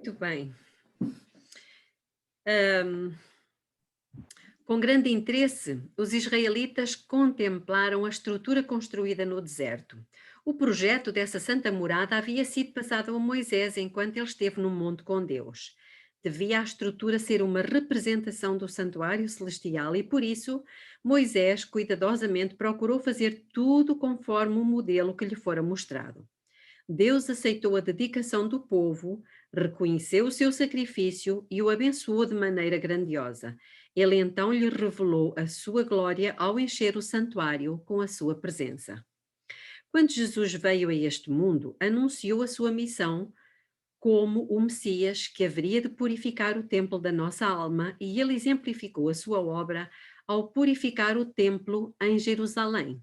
Muito bem. Ahm, com grande interesse, os israelitas contemplaram a estrutura construída no deserto. O projeto dessa santa morada havia sido passado a Moisés enquanto ele esteve no monte com Deus. Devia a estrutura ser uma representação do santuário celestial e, por isso, Moisés cuidadosamente procurou fazer tudo conforme o modelo que lhe fora mostrado. Deus aceitou a dedicação do povo, reconheceu o seu sacrifício e o abençoou de maneira grandiosa. Ele então lhe revelou a sua glória ao encher o santuário com a sua presença. Quando Jesus veio a este mundo, anunciou a sua missão como o Messias que haveria de purificar o templo da nossa alma, e ele exemplificou a sua obra ao purificar o templo em Jerusalém.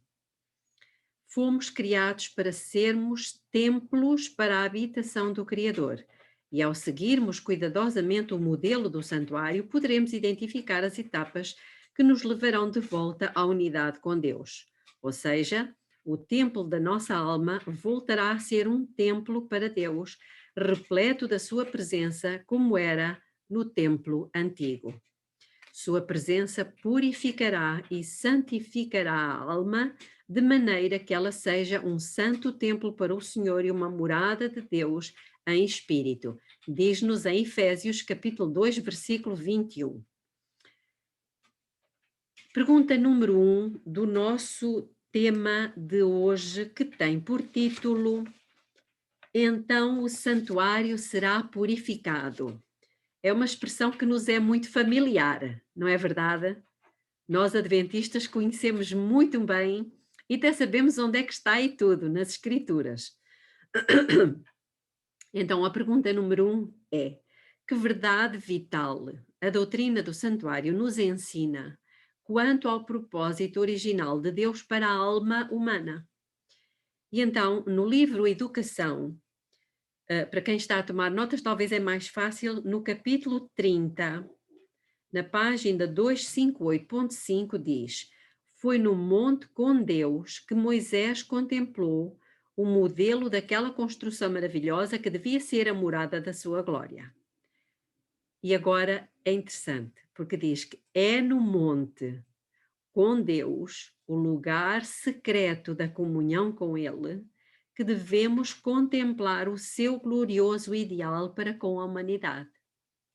Fomos criados para sermos templos para a habitação do Criador. E ao seguirmos cuidadosamente o modelo do santuário, poderemos identificar as etapas que nos levarão de volta à unidade com Deus. Ou seja, o templo da nossa alma voltará a ser um templo para Deus, repleto da sua presença, como era no templo antigo. Sua presença purificará e santificará a alma, de maneira que ela seja um santo templo para o Senhor e uma morada de Deus em espírito. Diz-nos em Efésios capítulo 2, versículo 21. Pergunta número 1 do nosso tema de hoje, que tem por título: Então o santuário será purificado. É uma expressão que nos é muito familiar, não é verdade? Nós, adventistas, conhecemos muito bem e até sabemos onde é que está e tudo, nas Escrituras. Então, a pergunta número 1 é: que verdade vital a doutrina do santuário nos ensina quanto ao propósito original de Deus para a alma humana? E então, no livro Educação, para quem está a tomar notas, talvez é mais fácil, no capítulo 30, na página 258.5 diz: Foi no monte com Deus que Moisés contemplou o modelo daquela construção maravilhosa que devia ser a morada da sua glória. E agora é interessante, porque diz que é no monte com Deus, o lugar secreto da comunhão com Ele, que devemos contemplar o seu glorioso ideal para com a humanidade.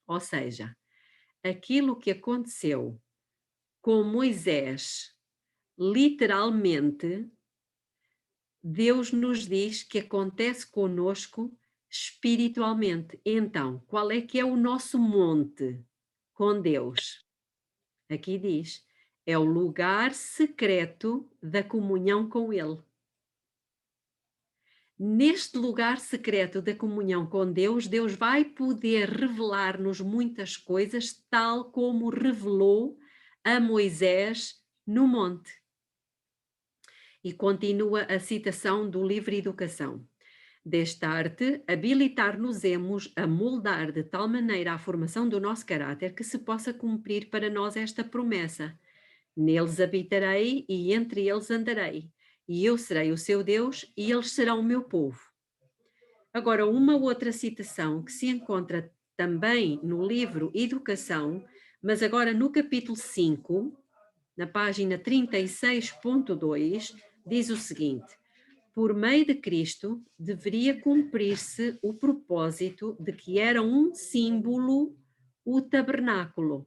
Ou seja, aquilo que aconteceu com Moisés, literalmente, Deus nos diz que acontece conosco espiritualmente. Então, qual é que é o nosso monte com Deus? Aqui diz, é o lugar secreto da comunhão com Ele. Neste lugar secreto da comunhão com Deus, Deus vai poder revelar-nos muitas coisas, tal como revelou a Moisés no monte. E continua a citação do livro Educação. Desta arte, habilitar-nos-emos a moldar de tal maneira a formação do nosso caráter que se possa cumprir para nós esta promessa: neles habitarei e entre eles andarei, e eu serei o seu Deus e eles serão o meu povo. Agora, uma outra citação que se encontra também no livro Educação, mas agora no capítulo 5, na página 36.2, diz o seguinte: por meio de Cristo deveria cumprir-se o propósito de que era um símbolo o tabernáculo,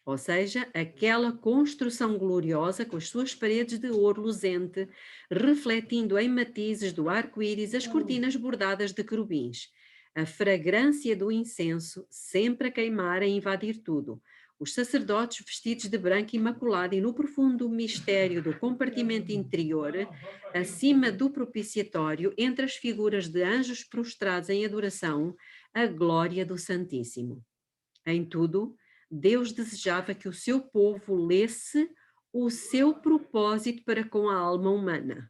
ou seja, aquela construção gloriosa com as suas paredes de ouro luzente, refletindo em matizes do arco-íris as cortinas bordadas de querubins, a fragrância do incenso sempre a queimar, a invadir tudo, os sacerdotes vestidos de branco imaculado e no profundo mistério do compartimento interior, acima do propiciatório, entre as figuras de anjos prostrados em adoração, a glória do Santíssimo. Em tudo, Deus desejava que o seu povo lesse o seu propósito para com a alma humana.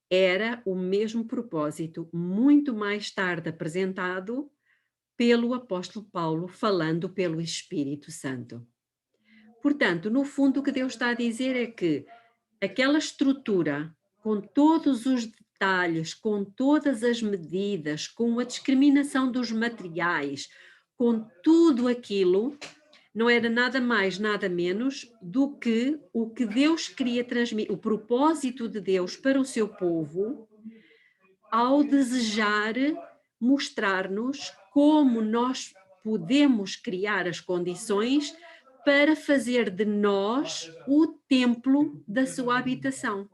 Era o mesmo propósito, muito mais tarde apresentado pelo apóstolo Paulo, falando pelo Espírito Santo. Portanto, no fundo, o que Deus está a dizer é que aquela estrutura, com todos os detalhes, com todas as medidas, com a discriminação dos materiais, com tudo aquilo, não era nada mais, nada menos do que o que Deus queria transmitir, o propósito de Deus para o seu povo, ao desejar mostrar-nos como nós podemos criar as condições para fazer de nós o templo da sua habitação.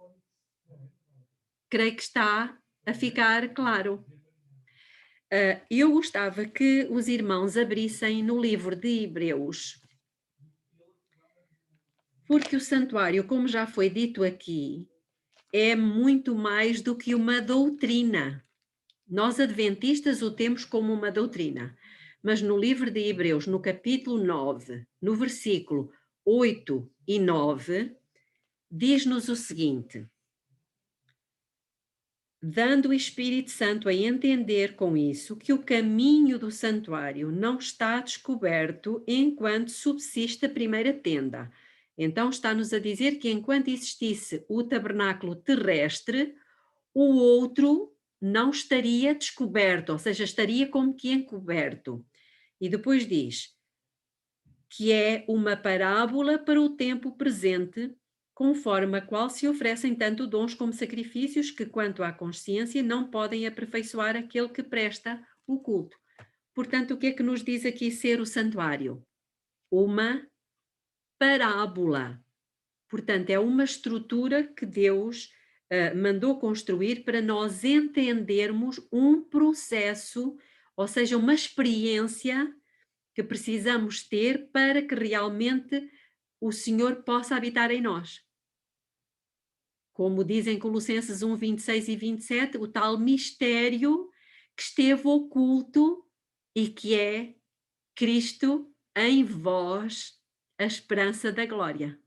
Creio que está a ficar claro. Eu gostava que os irmãos abrissem no livro de Hebreus, porque o santuário, como já foi dito aqui, é muito mais do que uma doutrina. Nós adventistas o temos como uma doutrina, mas no livro de Hebreus, no capítulo 9, no versículo 8 e 9, diz-nos o seguinte: dando o Espírito Santo a entender com isso que o caminho do santuário não está descoberto enquanto subsiste a primeira tenda. Então está-nos a dizer que enquanto existisse o tabernáculo terrestre, o outro não estaria descoberto, ou seja, estaria como que encoberto. E depois diz que é uma parábola para o tempo presente, conforme a qual se oferecem tanto dons como sacrifícios que, quanto à consciência, não podem aperfeiçoar aquele que presta o culto. Portanto, o que é que nos diz aqui ser o santuário? Uma parábola. Portanto, é uma estrutura que Deus mandou construir para nós entendermos um processo, ou seja, uma experiência que precisamos ter para que realmente o Senhor possa habitar em nós. Como dizem Colossenses 1, 26 e 27, o tal mistério que esteve oculto e que é Cristo em vós, a esperança da glória.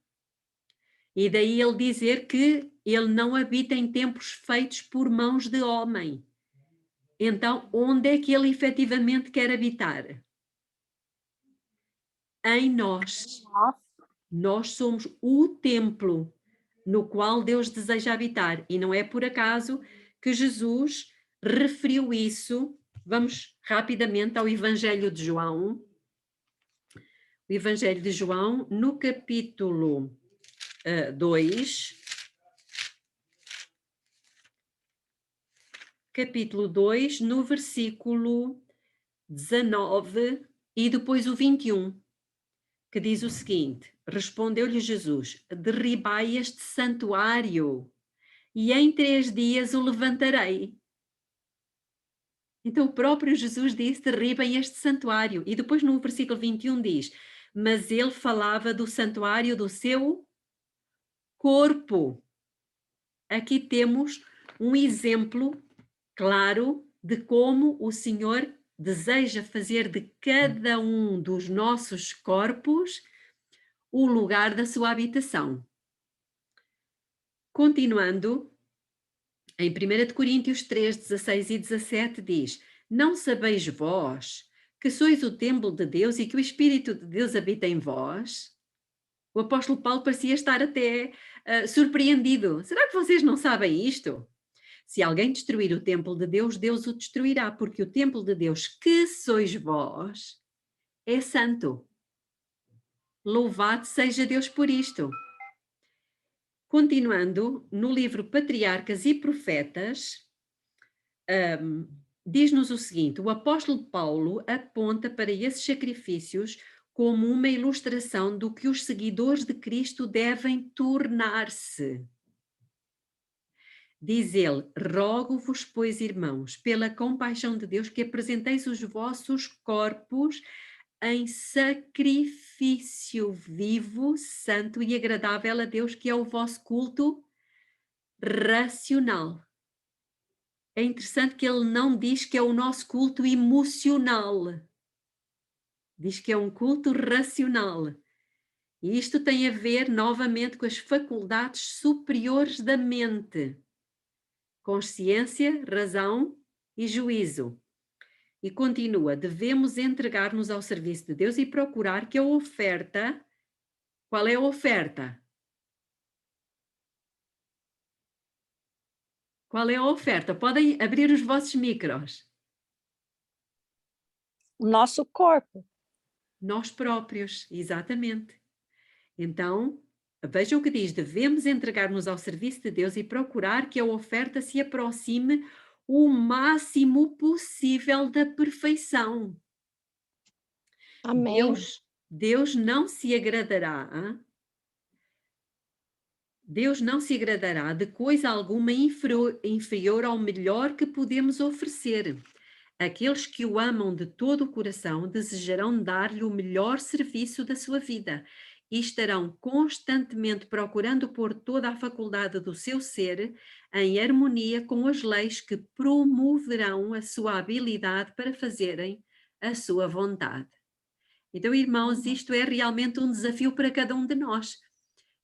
E daí ele dizer que ele não habita em templos feitos por mãos de homem. Então, onde é que ele efetivamente quer habitar? Em nós. Nós somos o templo no qual Deus deseja habitar. E não é por acaso que Jesus referiu isso. Vamos rapidamente ao Evangelho de João. O Evangelho de João, no capítulo 2. Capítulo 2, no versículo 19 e depois o 21, que diz o seguinte: respondeu-lhe Jesus: derribai este santuário e em 3 dias o levantarei. Então o próprio Jesus disse: derribem este santuário. E depois no versículo 21 diz: mas ele falava do santuário do seu corpo. Aqui temos um exemplo claro de como o Senhor deseja fazer de cada um dos nossos corpos o lugar da sua habitação. Continuando, em 1 Coríntios 3, 16 e 17 diz: não sabeis vós que sois o templo de Deus e que o Espírito de Deus habita em vós? O apóstolo Paulo parecia estar até surpreendido. Será que vocês não sabem isto? Se alguém destruir o templo de Deus, Deus o destruirá, porque o templo de Deus, que sois vós, é santo. Louvado seja Deus por isto. Continuando, no livro Patriarcas e Profetas, diz-nos o seguinte: o apóstolo Paulo aponta para esses sacrifícios como uma ilustração do que os seguidores de Cristo devem tornar-se. Diz ele: rogo-vos, pois, irmãos, pela compaixão de Deus, que apresenteis os vossos corpos em sacrifício vivo, santo e agradável a Deus, que é o vosso culto racional. É interessante que ele não diz que é o nosso culto emocional. Diz que é um culto racional. E isto tem a ver, novamente, com as faculdades superiores da mente. Consciência, razão e juízo. E continua: devemos entregar-nos ao serviço de Deus e procurar que a oferta. Qual é a oferta? Qual é a oferta? Podem abrir os vossos micros. O nosso corpo. Nós próprios, exatamente. Então, veja o que diz: devemos entregar-nos ao serviço de Deus e procurar que a oferta se aproxime o máximo possível da perfeição. Amém. Deus não se agradará, Deus não se agradará de coisa alguma inferior ao melhor que podemos oferecer. Aqueles que o amam de todo o coração desejarão dar-lhe o melhor serviço da sua vida e estarão constantemente procurando pôr toda a faculdade do seu ser em harmonia com as leis que promoverão a sua habilidade para fazerem a sua vontade. Então, irmãos, isto é realmente um desafio para cada um de nós.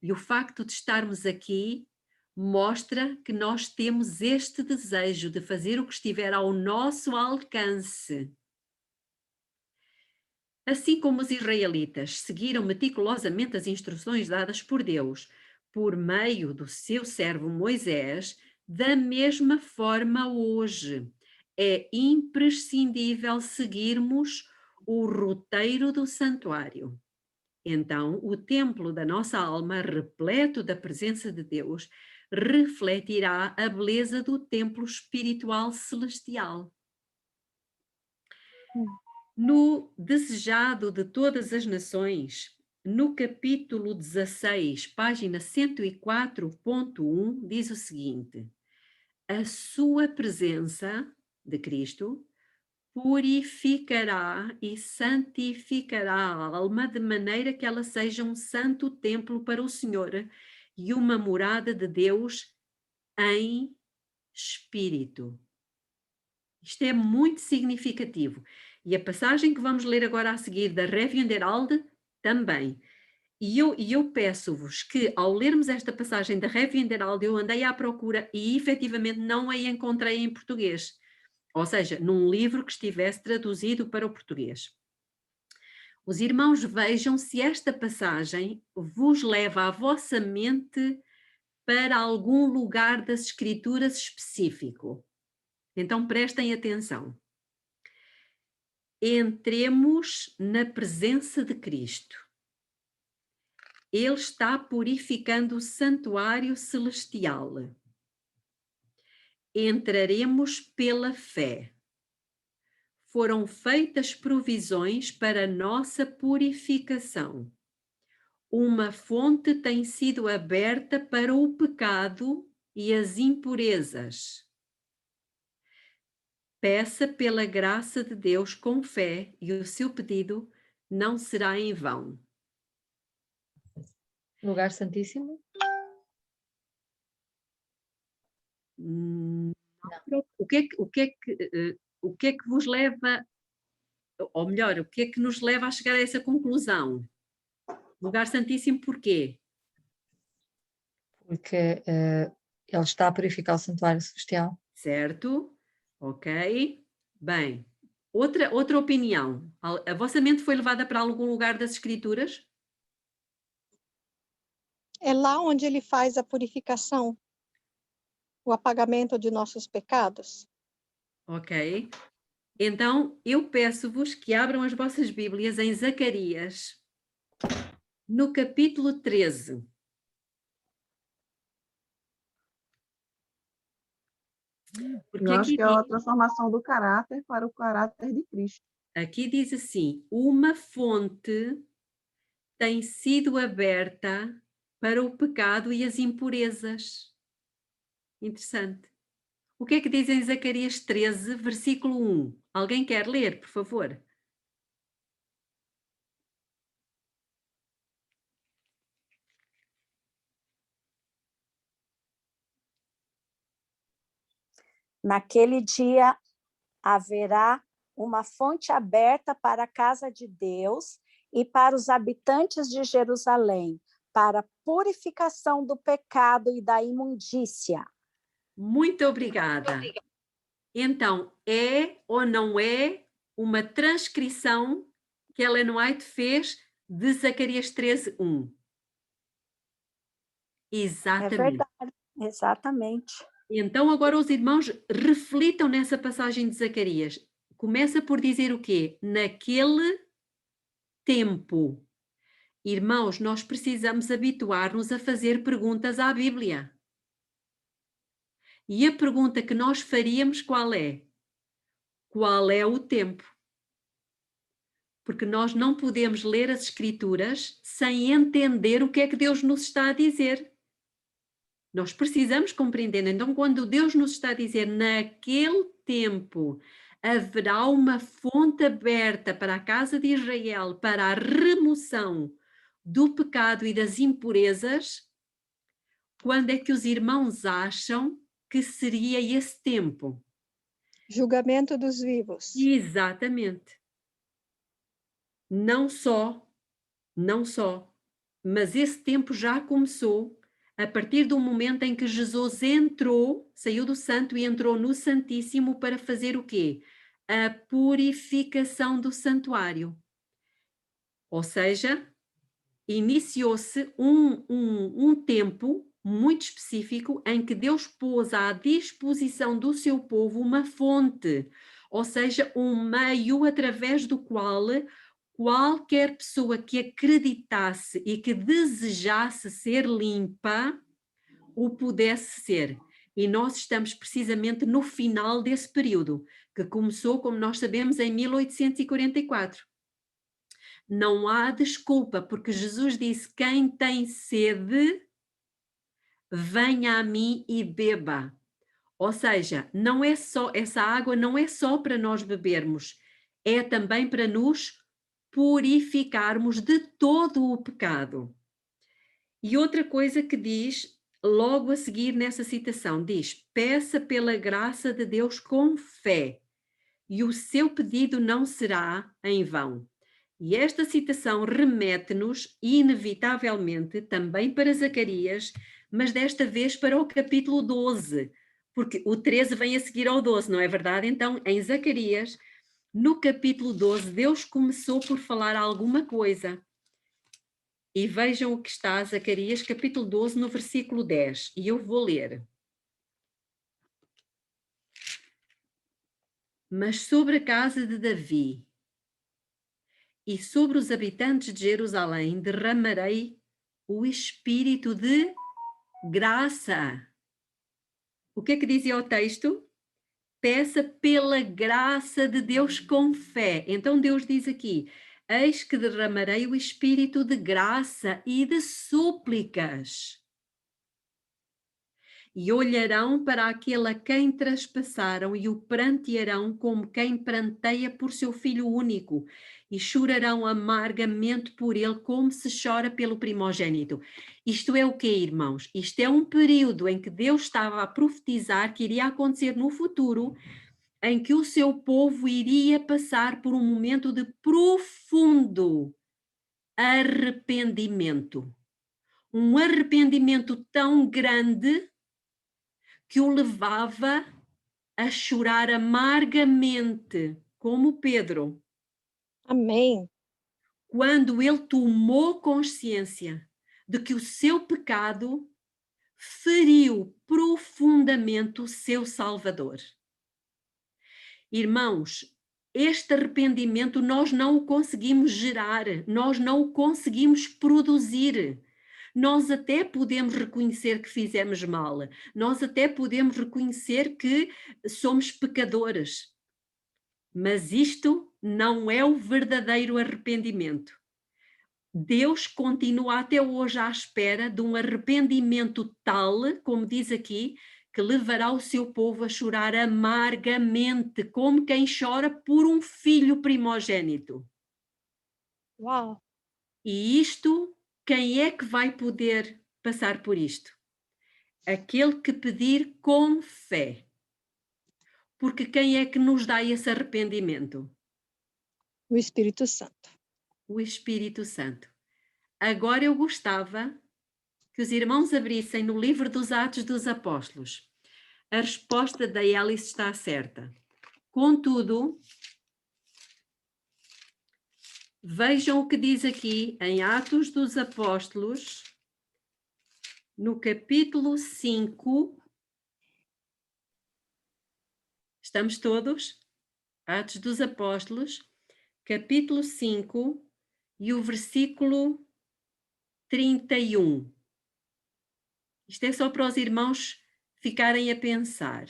E o facto de estarmos aqui mostra que nós temos este desejo de fazer o que estiver ao nosso alcance. Assim como os israelitas seguiram meticulosamente as instruções dadas por Deus por meio do seu servo Moisés, da mesma forma hoje é imprescindível seguirmos o roteiro do santuário. Então, o templo da nossa alma, repleto da presença de Deus, refletirá a beleza do templo espiritual celestial. No Desejado de Todas as Nações, no capítulo 16, página 104.1, diz o seguinte: a sua presença de Cristo purificará e santificará a alma de maneira que ela seja um santo templo para o Senhor e uma morada de Deus em espírito. Isto é muito significativo. E a passagem que vamos ler agora a seguir da Revyenderalde também. E eu peço-vos que, ao lermos esta passagem da Revyenderalde, eu andei à procura e efetivamente não a encontrei em português. Ou seja, num livro que estivesse traduzido para o português. Os irmãos vejam se esta passagem vos leva a vossa mente para algum lugar das Escrituras específico. Então prestem atenção. Entremos na presença de Cristo. Ele está purificando o santuário celestial. Entraremos pela fé. Foram feitas provisões para nossa purificação. Uma fonte tem sido aberta para o pecado e as impurezas. Peça pela graça de Deus com fé e o seu pedido não será em vão. Lugar Santíssimo? Não. O que é que vos leva, ou melhor, o que é que nos leva a chegar a essa conclusão? Lugar Santíssimo porquê? Porque ele está a purificar o santuário celestial. Certo? Ok. Bem, outra opinião. A vossa mente foi levada para algum lugar das Escrituras? É lá onde ele faz a purificação, o apagamento de nossos pecados. Ok. Então, eu peço-vos que abram as vossas Bíblias em Zacarias, no capítulo 13. Porque Eu acho que é a transformação do caráter para o caráter de Cristo. aqui diz assim: uma fonte tem sido aberta para o pecado e as impurezas. Interessante. O que é que diz em Zacarias 13, versículo 1? Alguém quer ler, por favor? Naquele dia haverá uma fonte aberta para a casa de Deus e para os habitantes de Jerusalém, para a purificação do pecado e da imundícia. Muito obrigada. Então, é ou não é uma transcrição que Ellen White fez de Zacarias 13, 1? É Exatamente. verdade, exatamente. Então agora os irmãos reflitam nessa passagem de Zacarias. Começa por dizer o quê? Naquele tempo. Irmãos, nós precisamos habituar-nos a fazer perguntas à Bíblia. E a pergunta que nós faríamos qual é? Qual é o tempo? Porque nós não podemos ler as Escrituras sem entender o que é que Deus nos está a dizer. Nós precisamos compreender. Então, quando Deus nos está a dizer, naquele tempo haverá uma fonte aberta para a casa de Israel para a remoção do pecado e das impurezas, quando é que os irmãos acham que seria esse tempo? Julgamento dos vivos. Exatamente. Não só, mas esse tempo já começou a partir do momento em que Jesus entrou, saiu do santo e entrou no Santíssimo para fazer o quê? A purificação do santuário. Ou seja, iniciou-se um tempo muito específico em que Deus pôs à disposição do seu povo uma fonte, ou seja, um meio através do qual qualquer pessoa que acreditasse e que desejasse ser limpa, o pudesse ser. E nós estamos precisamente no final desse período, que começou, como nós sabemos, em 1844. Não há desculpa, porque Jesus disse: quem tem sede, venha a mim e beba. Ou seja, não é só, essa água não é só para nós bebermos, é também para nos purificarmos de todo o pecado. E outra coisa que diz, logo a seguir nessa citação, diz: peça pela graça de Deus com fé, e o seu pedido não será em vão. E esta citação remete-nos, inevitavelmente, também para Zacarias, mas desta vez para o capítulo 12, porque o 13 vem a seguir ao 12, não é verdade? Então, em Zacarias, no capítulo 12, Deus começou por falar alguma coisa. E vejam o que está, Zacarias, capítulo 12, no versículo 10, e eu vou ler. Mas sobre a casa de Davi e sobre os habitantes de Jerusalém derramarei o espírito de graça. O que é que dizia o texto? Peça pela graça de Deus com fé. Então Deus diz aqui: eis que derramarei o espírito de graça e de súplicas. E olharão para aquele a quem traspassaram e o prantearão como quem pranteia por seu filho único, e chorarão amargamente por ele como se chora pelo primogênito. Isto é o quê, irmãos? Isto é um período em que Deus estava a profetizar que iria acontecer no futuro, em que o seu povo iria passar por um momento de profundo arrependimento. Um arrependimento tão grande que o levava a chorar amargamente, como Pedro. Amém. Quando ele tomou consciência de que o seu pecado feriu profundamente o seu Salvador. Irmãos, este arrependimento nós não o conseguimos gerar, nós não o conseguimos produzir. Nós até podemos reconhecer que fizemos mal, nós até podemos reconhecer que somos pecadores, mas isto não é o verdadeiro arrependimento. Deus continua até hoje à espera de um arrependimento tal, como diz aqui, que levará o seu povo a chorar amargamente, como quem chora por um filho primogênito. Uau. E isto, quem é que vai poder passar por isto? Aquele que pedir com fé. Porque quem é que nos dá esse arrependimento? O Espírito Santo. O Espírito Santo. Agora eu gostava que os irmãos abrissem no livro dos Atos dos Apóstolos. A resposta da Alice está certa. Contudo, vejam o que diz aqui em Atos dos Apóstolos, no capítulo 5, Estamos todos? Atos dos Apóstolos, capítulo 5 e o versículo 31. Isto é só para os irmãos ficarem a pensar.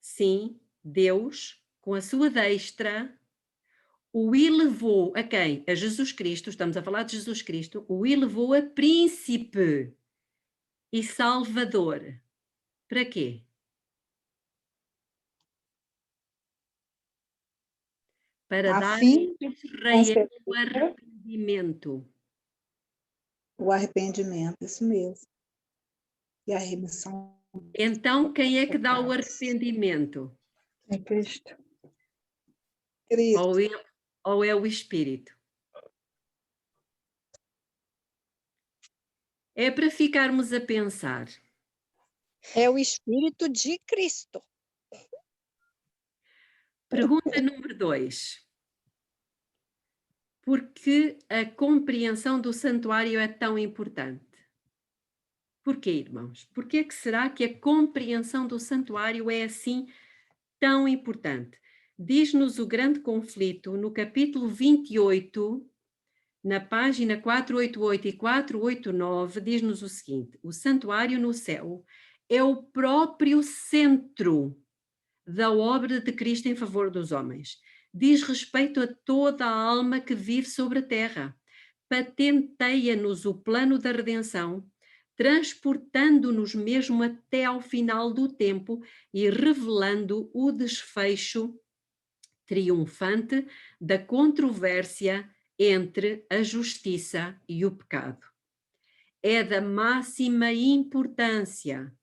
Sim, Deus, com a sua destra, o elevou a quem? A Jesus Cristo, estamos a falar de Jesus Cristo, o elevou a príncipe e salvador. Para quê? Para A dar a fim de Israel o conceder arrependimento. o arrependimento, isso mesmo. E a remissão Então, quem é que dá o pecados. arrependimento? É Cristo. Cristo. Ou é o Espírito? É para ficarmos a pensar. É o Espírito de Cristo. Pergunta número 2. Por que a compreensão do santuário é tão importante? Porquê, irmãos? Por que será que a compreensão do santuário é assim tão importante? Diz-nos o Grande Conflito, no capítulo 28, na página 488 e 489, diz-nos o seguinte: o santuário no céu é o próprio centro da obra de Cristo em favor dos homens. Diz respeito a toda a alma que vive sobre a terra. Patenteia-nos o plano da redenção, transportando-nos mesmo até ao final do tempo e revelando o desfecho triunfante da controvérsia entre a justiça e o pecado. É da máxima importância,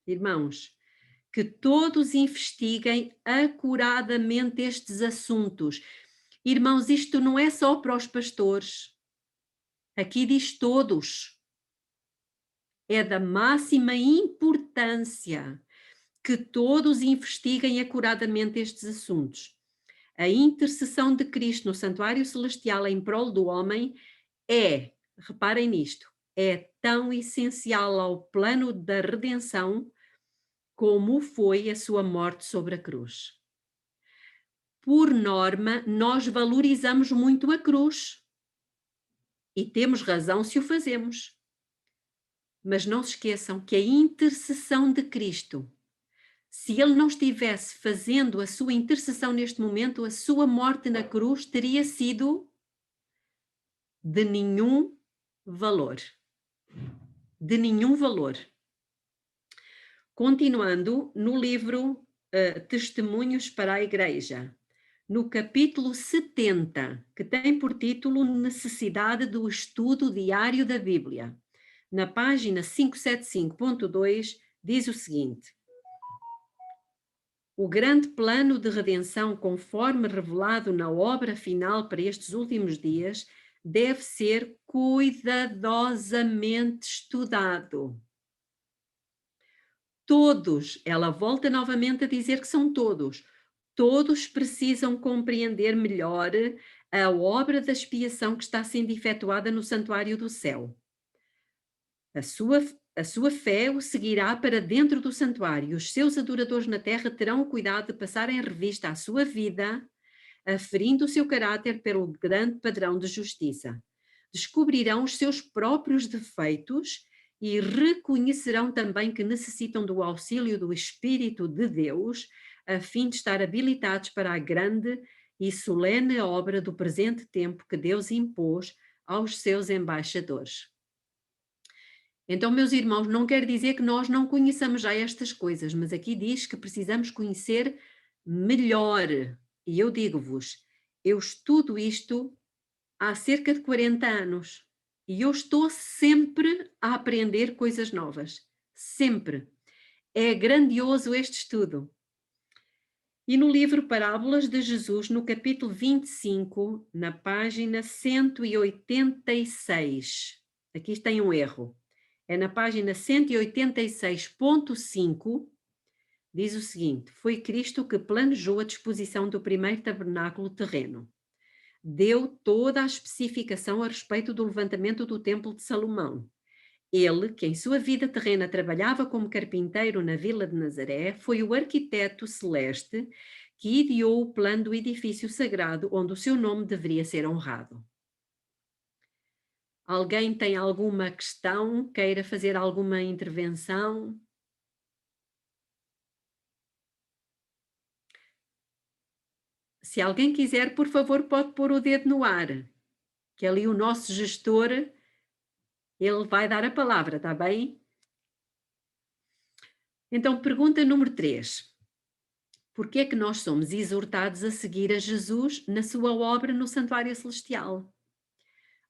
irmãos, que todos investiguem acuradamente estes assuntos. Irmãos, isto não é só para os pastores. Aqui diz todos. É da máxima importância que todos investiguem acuradamente estes assuntos. A intercessão de Cristo no santuário celestial em prol do homem é, reparem nisto, é tão essencial ao plano da redenção como foi a sua morte sobre a cruz. Por norma, nós valorizamos muito a cruz e temos razão se o fazemos. Mas não se esqueçam que a intercessão de Cristo, se ele não estivesse fazendo a sua intercessão neste momento, a sua morte na cruz teria sido de nenhum valor. De nenhum valor. Continuando, no livro Testemunhos para a Igreja, no capítulo 70, que tem por título Necessidade do Estudo Diário da Bíblia, na página 575.2, diz o seguinte: o grande plano de redenção, conforme revelado na obra final para estes últimos dias, deve ser cuidadosamente estudado. Todos, ela volta novamente a dizer que são todos precisam compreender melhor a obra da expiação que está sendo efetuada no santuário do céu. A sua fé o seguirá para dentro do santuário. Os seus adoradores na terra terão o cuidado de passar em revista a sua vida, aferindo o seu caráter pelo grande padrão de justiça. Descobrirão os seus próprios defeitos e reconhecerão também que necessitam do auxílio do Espírito de Deus, a fim de estar habilitados para a grande e solene obra do presente tempo que Deus impôs aos seus embaixadores. Então, meus irmãos, não quer dizer que nós não conheçamos já estas coisas, mas aqui diz que precisamos conhecer melhor. E eu digo-vos, eu estudo isto há cerca de 40 anos e eu estou sempre a aprender coisas novas. Sempre. É grandioso este estudo. E no livro Parábolas de Jesus, no capítulo 25, na página 186, aqui tem um erro. É na página 186.5, diz o seguinte: foi Cristo que planejou a disposição do primeiro tabernáculo terreno. Deu toda a especificação a respeito do levantamento do templo de Salomão. Ele, que em sua vida terrena trabalhava como carpinteiro na vila de Nazaré, foi o arquiteto celeste que ideou o plano do edifício sagrado onde o seu nome deveria ser honrado. Alguém tem alguma questão? Queira fazer alguma intervenção? Se alguém quiser, por favor, pode pôr o dedo no ar, que ali o nosso gestor, ele vai dar a palavra, está bem? Então, pergunta número 3. Por que é que nós somos exortados a seguir a Jesus na sua obra no Santuário Celestial?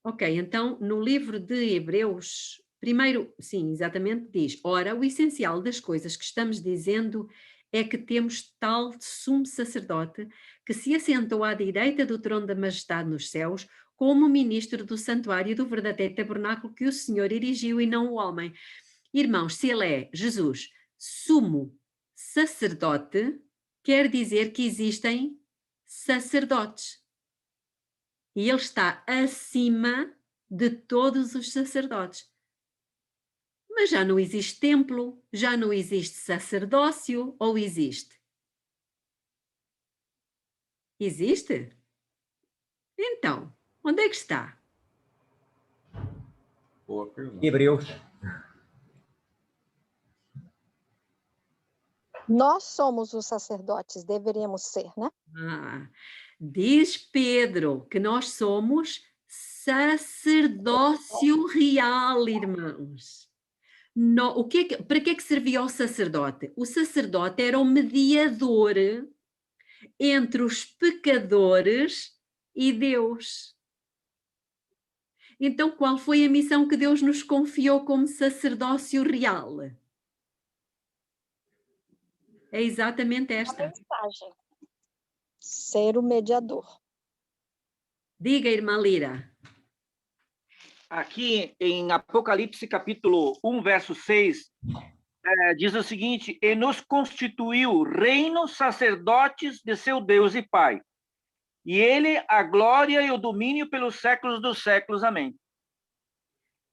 Ok, então, no livro de Hebreus, primeiro, sim, exatamente, diz: ora, o essencial das coisas que estamos dizendo é que temos tal sumo sacerdote que se assentou à direita do trono da majestade nos céus, como ministro do santuário do verdadeiro tabernáculo que o Senhor erigiu e não o homem. Irmãos, se ele é Jesus, sumo sacerdote, quer dizer que existem sacerdotes. E ele está acima de todos os sacerdotes. Mas já não existe templo, já não existe sacerdócio, ou existe? Existe? Então, onde é que está? Boa pergunta. Hebreus. Nós somos os sacerdotes, deveríamos ser, né? Diz Pedro que nós somos sacerdócio real, irmãos. Para que é que servia o sacerdote? O sacerdote era o mediador entre os pecadores e Deus. Então, qual foi a missão que Deus nos confiou como sacerdócio real? É exatamente esta. Mensagem. Ser o mediador. Diga, irmã Lira. Aqui em Apocalipse capítulo 1, verso 6, diz o seguinte: e nos constituiu reino, sacerdotes de seu Deus e Pai. E ele a glória e o domínio pelos séculos dos séculos. Amém.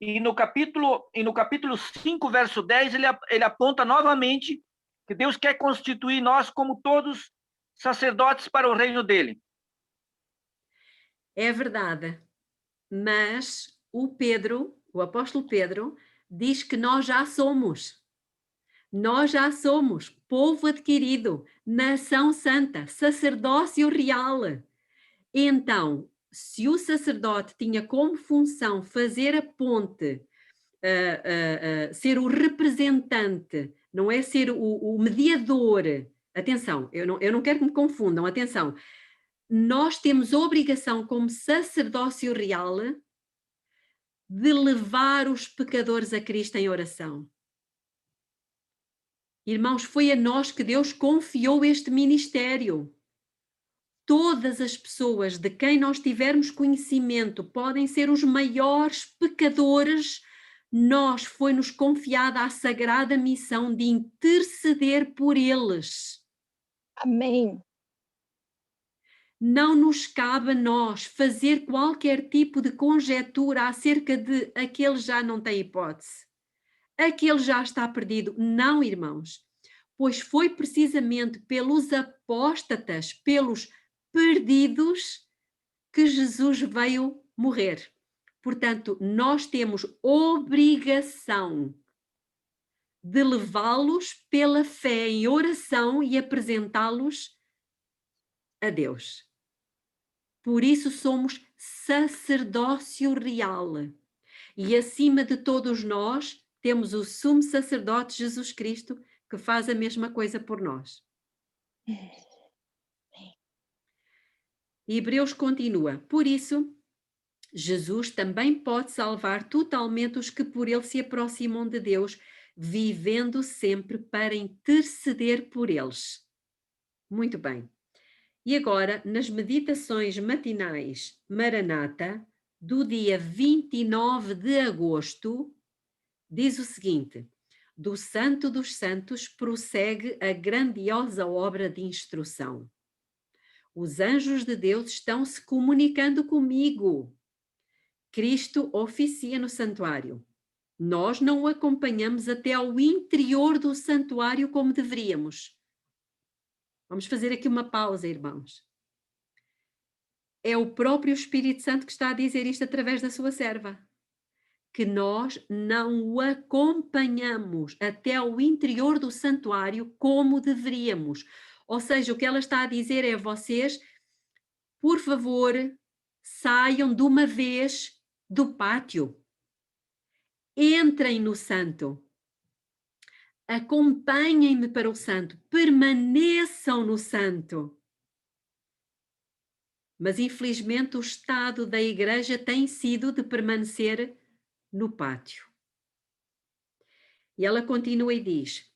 E no capítulo 5, verso 10, ele aponta novamente que Deus quer constituir nós como todos sacerdotes para o reino dele. É verdade, mas o apóstolo Pedro, diz que nós já somos povo adquirido, nação santa, sacerdócio real. Então, se o sacerdote tinha como função fazer a ponte, ser o representante, não é ser o mediador, atenção, eu não quero que me confundam, atenção, nós temos a obrigação como sacerdócio real de levar os pecadores a Cristo em oração. Irmãos, foi a nós que Deus confiou este ministério. Todas as pessoas de quem nós tivermos conhecimento podem ser os maiores pecadores. Nós foi-nos confiada a sagrada missão de interceder por eles. Amém. Não nos cabe a nós fazer qualquer tipo de conjetura acerca de aquele já não tem hipótese, aquele já está perdido. Não, irmãos, pois foi precisamente pelos apóstatas, pelos perdidos, que Jesus veio morrer. Portanto, nós temos obrigação de levá-los pela fé em oração e apresentá-los a Deus. Por isso somos sacerdócio real. E acima de todos nós, temos o sumo sacerdote Jesus Cristo, que faz a mesma coisa por nós. Hebreus continua: por isso, Jesus também pode salvar totalmente os que por ele se aproximam de Deus, vivendo sempre para interceder por eles. Muito bem. E agora, nas meditações matinais Maranata, do dia 29 de agosto, diz o seguinte: do Santo dos Santos prossegue a grandiosa obra de instrução. Os anjos de Deus estão se comunicando comigo. Cristo oficia no santuário. Nós não o acompanhamos até ao interior do santuário como deveríamos. Vamos fazer aqui uma pausa, irmãos. É o próprio Espírito Santo que está a dizer isto através da sua serva. Que nós não o acompanhamos até ao interior do santuário como deveríamos. Ou seja, o que ela está a dizer é: vocês, por favor, saiam de uma vez do pátio. Entrem no santo. Acompanhem-me para o santo. Permaneçam no santo. Mas, infelizmente, o estado da igreja tem sido de permanecer no pátio. E ela continua e diz: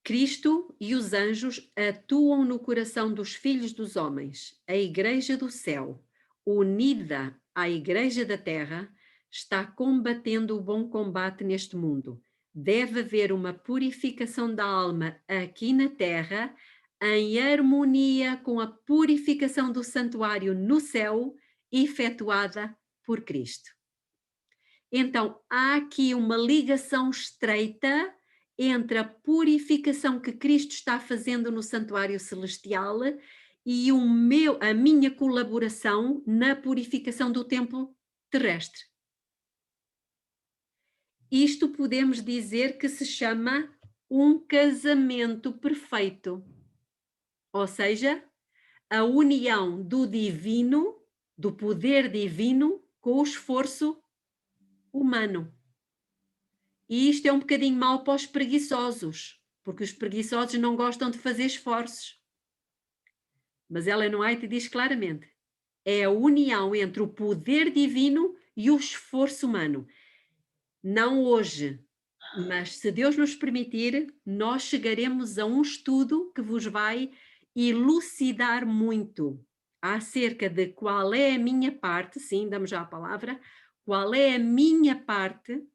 Cristo e os anjos atuam no coração dos filhos dos homens. A igreja do céu, unida à igreja da terra, está combatendo o bom combate neste mundo. Deve haver uma purificação da alma aqui na terra, em harmonia com a purificação do santuário no céu, efetuada por Cristo. Então, há aqui uma ligação estreita entre a purificação que Cristo está fazendo no santuário celestial e a minha colaboração na purificação do templo terrestre. Isto podemos dizer que se chama um casamento perfeito. Ou seja, a união do divino, do poder divino, com o esforço humano. E isto é um bocadinho mau para os preguiçosos, porque os preguiçosos não gostam de fazer esforços. Mas Ellen White diz claramente: é a união entre o poder divino e o esforço humano. Não hoje, mas se Deus nos permitir, nós chegaremos a um estudo que vos vai elucidar muito acerca de qual é a minha parte, sim, damos já a palavra, qual é a minha parte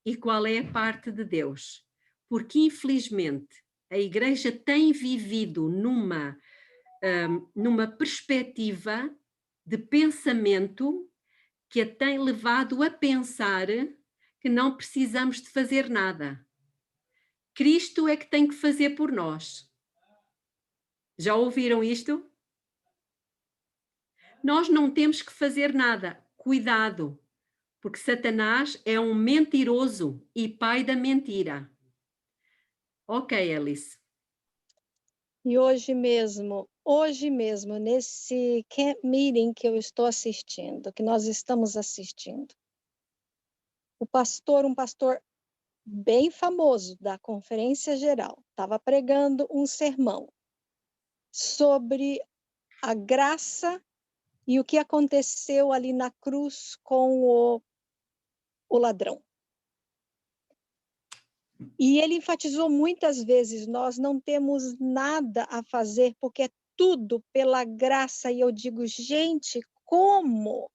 e qual é a parte de Deus. Porque, infelizmente, a Igreja tem vivido numa perspectiva de pensamento que a tem levado a pensar que não precisamos de fazer nada. Cristo é que tem que fazer por nós. Já ouviram isto? Nós não temos que fazer nada. Cuidado, porque Satanás é um mentiroso e pai da mentira. Ok, Alice. E hoje mesmo, nesse camp meeting que eu estou assistindo, que nós estamos assistindo, um pastor bem famoso da Conferência Geral, estava pregando um sermão sobre a graça e o que aconteceu ali na cruz com o ladrão. E ele enfatizou muitas vezes: nós não temos nada a fazer, porque é tudo pela graça. E eu digo, gente, como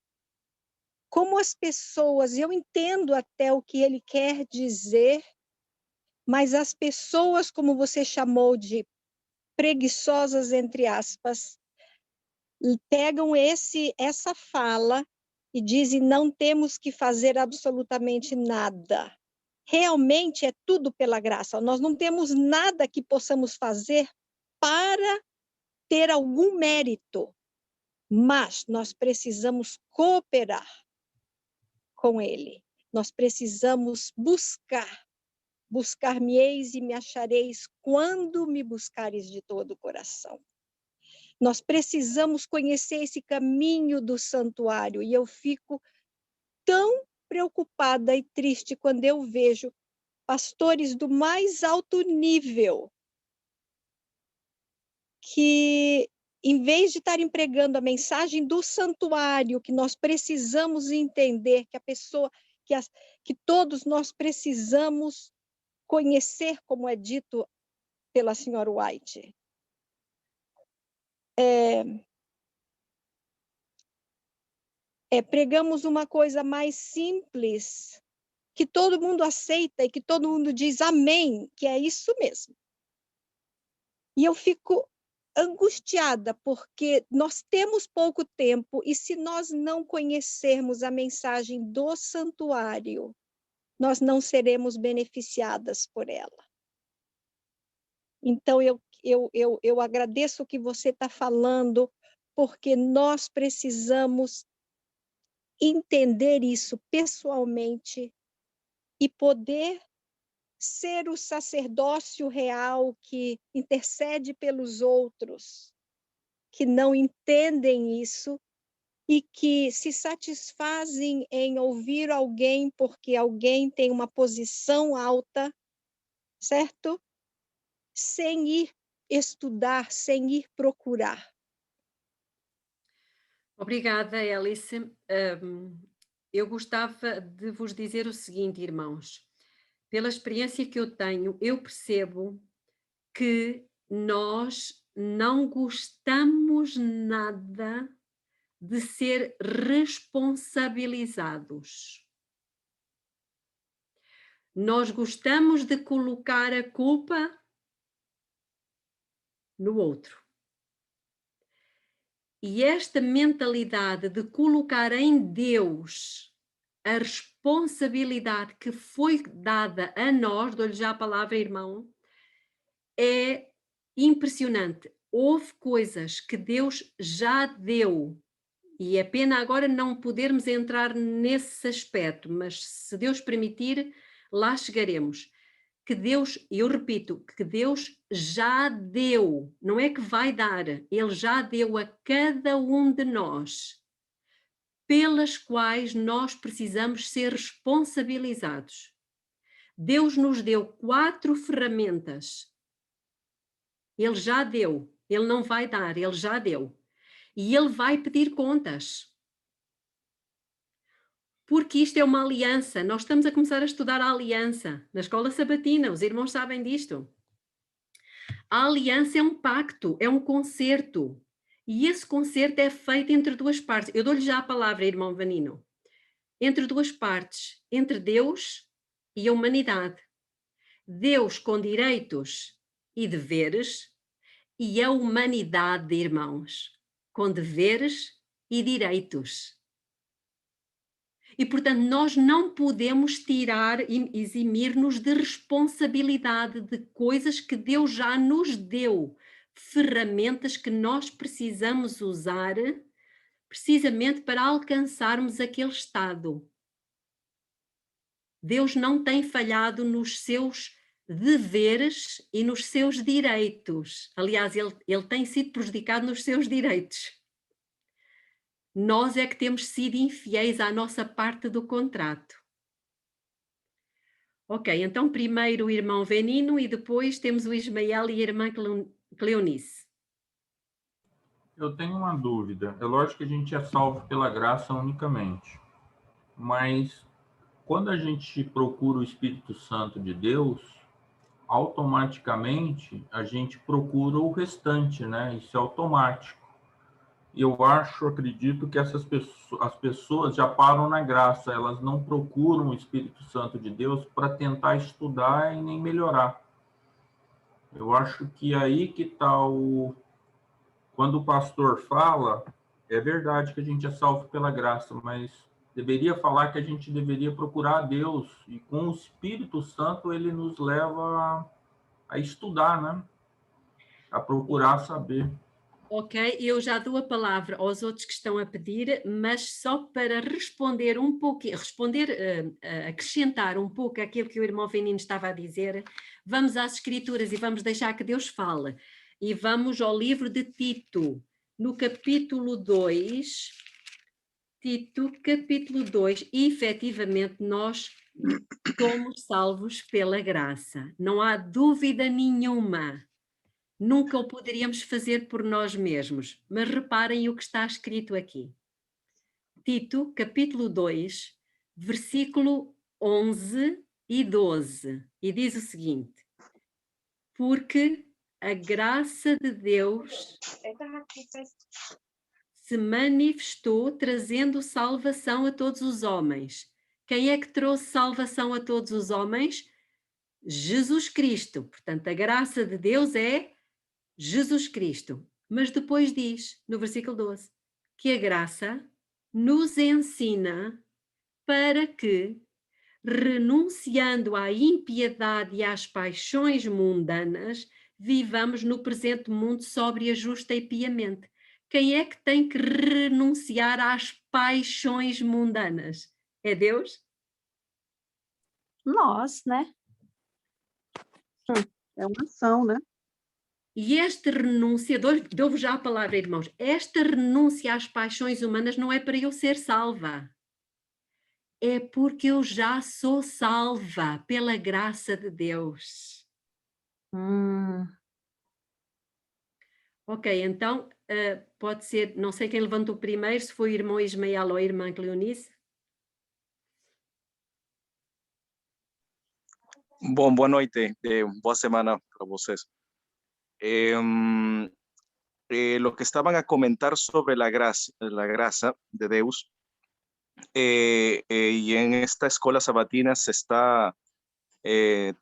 as pessoas, eu entendo até o que ele quer dizer, mas as pessoas, como você chamou de preguiçosas, entre aspas, pegam essa fala e dizem: não temos que fazer absolutamente nada. Realmente é tudo pela graça. Nós não temos nada que possamos fazer para ter algum mérito, mas nós precisamos cooperar com Ele. Nós precisamos buscar-me-eis e me achareis quando me buscareis de todo o coração. Nós precisamos conhecer esse caminho do santuário, e eu fico tão preocupada e triste quando eu vejo pastores do mais alto nível que, em vez de estarem pregando a mensagem do santuário, que nós precisamos entender, que todos nós precisamos conhecer, como é dito pela senhora White. Pregamos uma coisa mais simples, que todo mundo aceita e que todo mundo diz amém, que é isso mesmo. E eu fico angustiada, porque nós temos pouco tempo e se nós não conhecermos a mensagem do santuário, nós não seremos beneficiadas por ela. Então, eu agradeço o que você está falando, porque nós precisamos entender isso pessoalmente e poder ser o sacerdócio real que intercede pelos outros, que não entendem isso e que se satisfazem em ouvir alguém porque alguém tem uma posição alta, certo? Sem ir estudar, sem ir procurar. Obrigada, Alice. Eu gostava de vos dizer o seguinte, irmãos. Pela experiência que eu tenho, eu percebo que nós não gostamos nada de ser responsabilizados. Nós gostamos de colocar a culpa no outro. E esta mentalidade de colocar em Deus a responsabilidade que foi dada a nós, dou-lhe já a palavra, irmão, é impressionante. Houve coisas que Deus já deu, e é pena agora não podermos entrar nesse aspecto, mas se Deus permitir, lá chegaremos. Que Deus, eu repito, que Deus já deu, não é que vai dar, Ele já deu a cada um de nós, pelas quais nós precisamos ser responsabilizados. Deus nos deu 4 ferramentas. Ele já deu, Ele não vai dar, Ele já deu. E Ele vai pedir contas. Porque isto é uma aliança. Nós estamos a começar a estudar a aliança na escola sabatina, os irmãos sabem disto. A aliança é um pacto, é um concerto. E esse concerto é feito entre 2 partes. Eu dou-lhe já a palavra, irmão Vanino. Entre 2 partes, entre Deus e a humanidade. Deus com direitos e deveres, e a humanidade, irmãos, com deveres e direitos. E, portanto, nós não podemos tirar e eximir-nos de responsabilidade de coisas que Deus já nos deu, ferramentas que nós precisamos usar precisamente para alcançarmos aquele estado. Deus não tem falhado nos seus deveres e nos seus direitos. Aliás, ele tem sido prejudicado nos seus direitos. Nós é que temos sido infiéis à nossa parte do contrato. Ok, então primeiro o irmão Venino e depois temos o Ismael e a irmã Cleonice. Eu tenho uma dúvida. É lógico que a gente é salvo pela graça unicamente, mas quando a gente procura o Espírito Santo de Deus, automaticamente a gente procura o restante, né? Isso é automático. Eu acredito que as pessoas já param na graça, elas não procuram o Espírito Santo de Deus para tentar estudar e nem melhorar. Eu acho que aí que está Quando o pastor fala, é verdade que a gente é salvo pela graça, mas deveria falar que a gente deveria procurar a Deus, e com o Espírito Santo ele nos leva a estudar, né? A procurar saber. Ok, eu já dou a palavra aos outros que estão a pedir, mas só para responder um pouquinho, acrescentar um pouco aquilo que o irmão Venino estava a dizer, vamos às Escrituras e vamos deixar que Deus fale. E vamos ao livro de Tito, no capítulo 2, Tito, capítulo 2, e efetivamente nós somos salvos pela graça, não há dúvida nenhuma. Nunca o poderíamos fazer por nós mesmos, mas reparem o que está escrito aqui. Tito, capítulo 2, versículo 11 e 12, e diz o seguinte: porque a graça de Deus se manifestou trazendo salvação a todos os homens. Quem é que trouxe salvação a todos os homens? Jesus Cristo. Portanto, a graça de Deus é Jesus Cristo. Mas depois diz, no versículo 12, que a graça nos ensina para que, renunciando à impiedade e às paixões mundanas, vivamos no presente mundo sóbria, justa e piamente. Quem é que tem que renunciar às paixões mundanas? É Deus? Nós, né? É uma ação, né? E esta renúncia, dou-vos já a palavra, irmãos, esta renúncia às paixões humanas não é para eu ser salva. É porque eu já sou salva pela graça de Deus. Ok, então pode ser, não sei quem levantou primeiro, se foi o irmão Ismael ou a irmã Cleonice. Bom, boa noite, boa semana para vocês. Lo que estaban a comentar sobre la gracia de Deus, y en esta escuela sabatina se está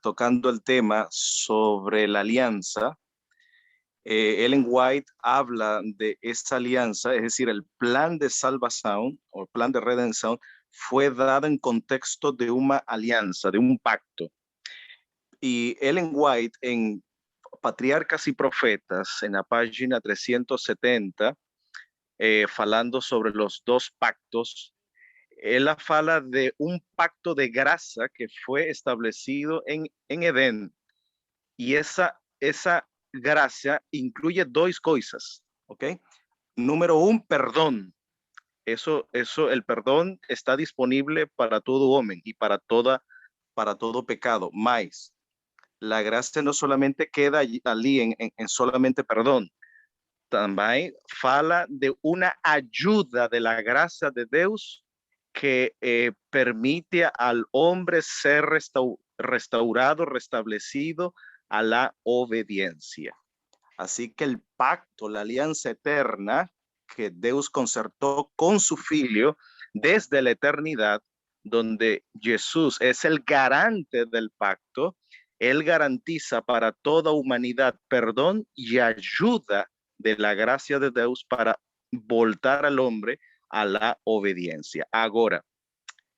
tocando el tema sobre la alianza. Ellen White habla de esta alianza, es decir, el plan de salvación o el plan de redención fue dado en contexto de una alianza, de un pacto. Y Ellen White en Patriarcas y Profetas, en la página 370, falando sobre los dos pactos, él fala de un pacto de gracia que fue establecido en Edén. Y esa gracia incluye dos cosas, ¿ok? Número uno, perdón. Eso, el perdón está disponible para todo hombre y para todo pecado. Más, la gracia no solamente queda allí en solamente perdón, también fala de una ayuda de la gracia de Dios que permite al hombre ser restaurado, restablecido a la obediencia. Así que el pacto, la alianza eterna que Dios concertó con su Hijo desde la eternidad, donde Jesús es el garante del pacto, Él garantiza para toda humanidad perdón y ayuda de la gracia de Dios para voltar al hombre a la obediencia. Ahora,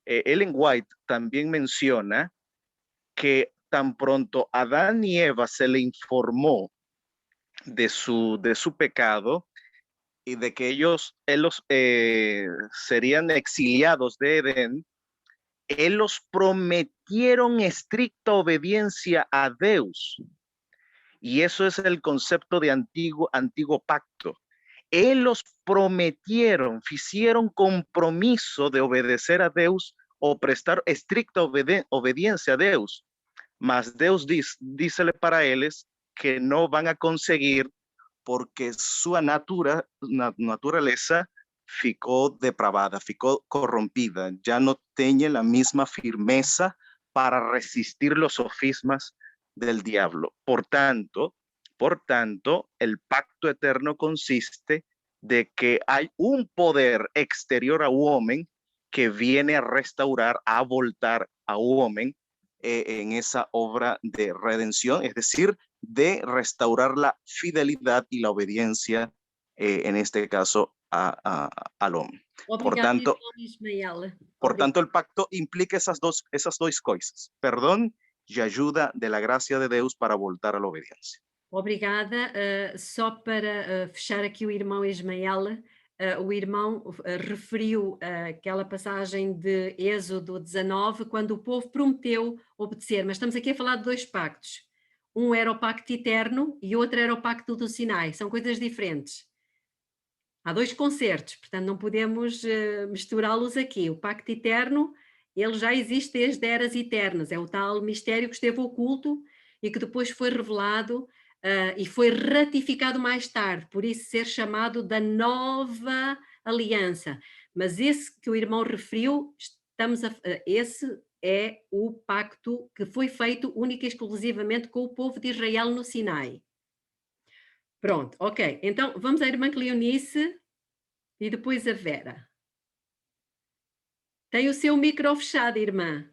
Ellen White también menciona que tan pronto Adán y Eva se le informó de su pecado y de que ellos serían exiliados de Edén, Él los prometieron estricta obediencia a Dios. Y eso es el concepto de antiguo pacto. Él los prometieron, hicieron compromiso de obedecer a Dios o prestar estricta obediencia a Dios. Mas Dios dícele para ellos que no van a conseguir porque su naturaleza ficó depravada, ficó corrompida, ya no tiene la misma firmeza para resistir los sofismas del diablo. Por tanto, el pacto eterno consiste de que hay un poder exterior a un hombre que viene a restaurar, a voltar a un hombre en esa obra de redención, es decir, de restaurar la fidelidad y la obediencia, en este caso, al hombre. Obrigada, Por tanto, el pacto implica esas dos cosas, perdón y ayuda de la gracia de Dios para voltar a la obediencia. Obrigada. Só para fechar aqui o irmão Ismael, o irmão referiu aquela passagem de Êxodo 19, quando o povo prometeu obedecer, mas estamos aqui a falar de dois pactos. Um era o pacto eterno e outro era o pacto do Sinai, são coisas diferentes. Há dois concertos, portanto não podemos misturá-los aqui. O pacto eterno, ele já existe desde eras eternas, é o tal mistério que esteve oculto e que depois foi revelado e foi ratificado mais tarde, por isso ser chamado da nova aliança. Mas esse que o irmão referiu, esse é o pacto que foi feito única e exclusivamente com o povo de Israel no Sinai. Pronto, ok. Então vamos à irmã Cleonice e depois a Vera. Tem o seu micro fechado, irmã.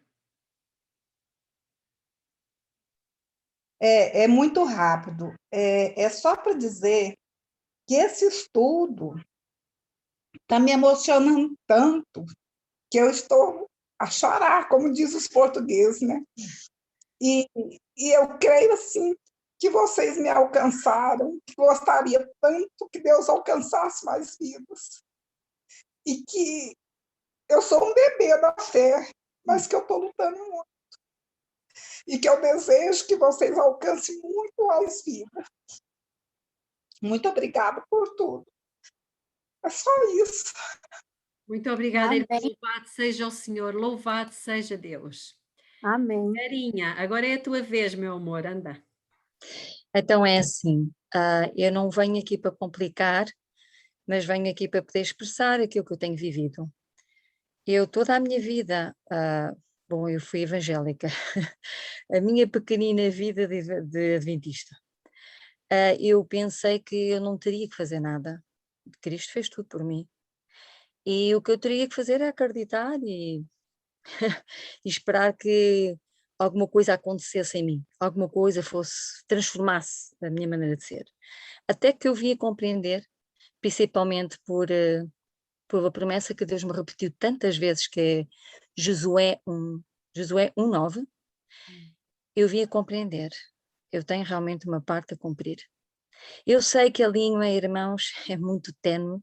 É muito rápido. É só para dizer que esse estudo está me emocionando tanto que eu estou a chorar, como diz os portugueses, né? E eu creio, assim, que vocês me alcançaram, que gostaria tanto que Deus alcançasse mais vidas. E que eu sou um bebê da fé, mas que eu estou lutando muito. E que eu desejo que vocês alcancem muito mais vidas. Muito obrigada por tudo. É só isso. Muito obrigada, Amém. irmã. Louvado seja o Senhor, louvado seja Deus. Amém. Carinha, agora é a tua vez, meu amor, anda. Então é assim, eu não venho aqui para complicar, mas venho aqui para poder expressar aquilo que eu tenho vivido. Eu toda a minha vida, bom, eu fui evangélica, a minha pequenina vida de adventista, eu pensei que eu não teria que fazer nada. Cristo fez tudo por mim. E o que eu teria que fazer é acreditar e esperar que alguma coisa acontecesse em mim, alguma coisa transformasse a minha maneira de ser. Até que eu vim a compreender, principalmente por a promessa que Deus me repetiu tantas vezes, que é Josué 1:9, eu vim a compreender, eu tenho realmente uma parte a cumprir. Eu sei que a língua, irmãos, é muito ténue,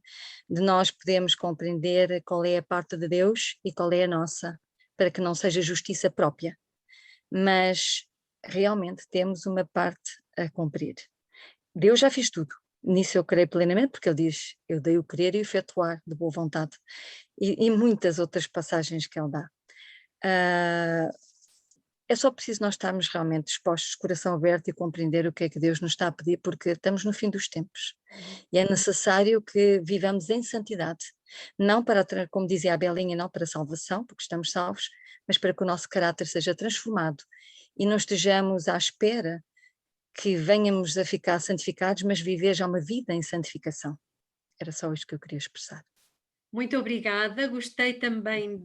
de nós podermos compreender qual é a parte de Deus e qual é a nossa, para que não seja justiça própria, mas realmente temos uma parte a cumprir. Deus já fez tudo, nisso eu creio plenamente, porque Ele diz, eu dei o querer e o efetuar de boa vontade, e muitas outras passagens que Ele dá. É só preciso nós estarmos realmente dispostos, coração aberto e compreender o que é que Deus nos está a pedir, porque estamos no fim dos tempos. E é necessário que vivamos em santidade, não para, como dizia a Belinha, não para salvação, porque estamos salvos, mas para que o nosso caráter seja transformado e não estejamos à espera que venhamos a ficar santificados, mas viver já uma vida em santificação. Era só isto que eu queria expressar. Muito obrigada, gostei também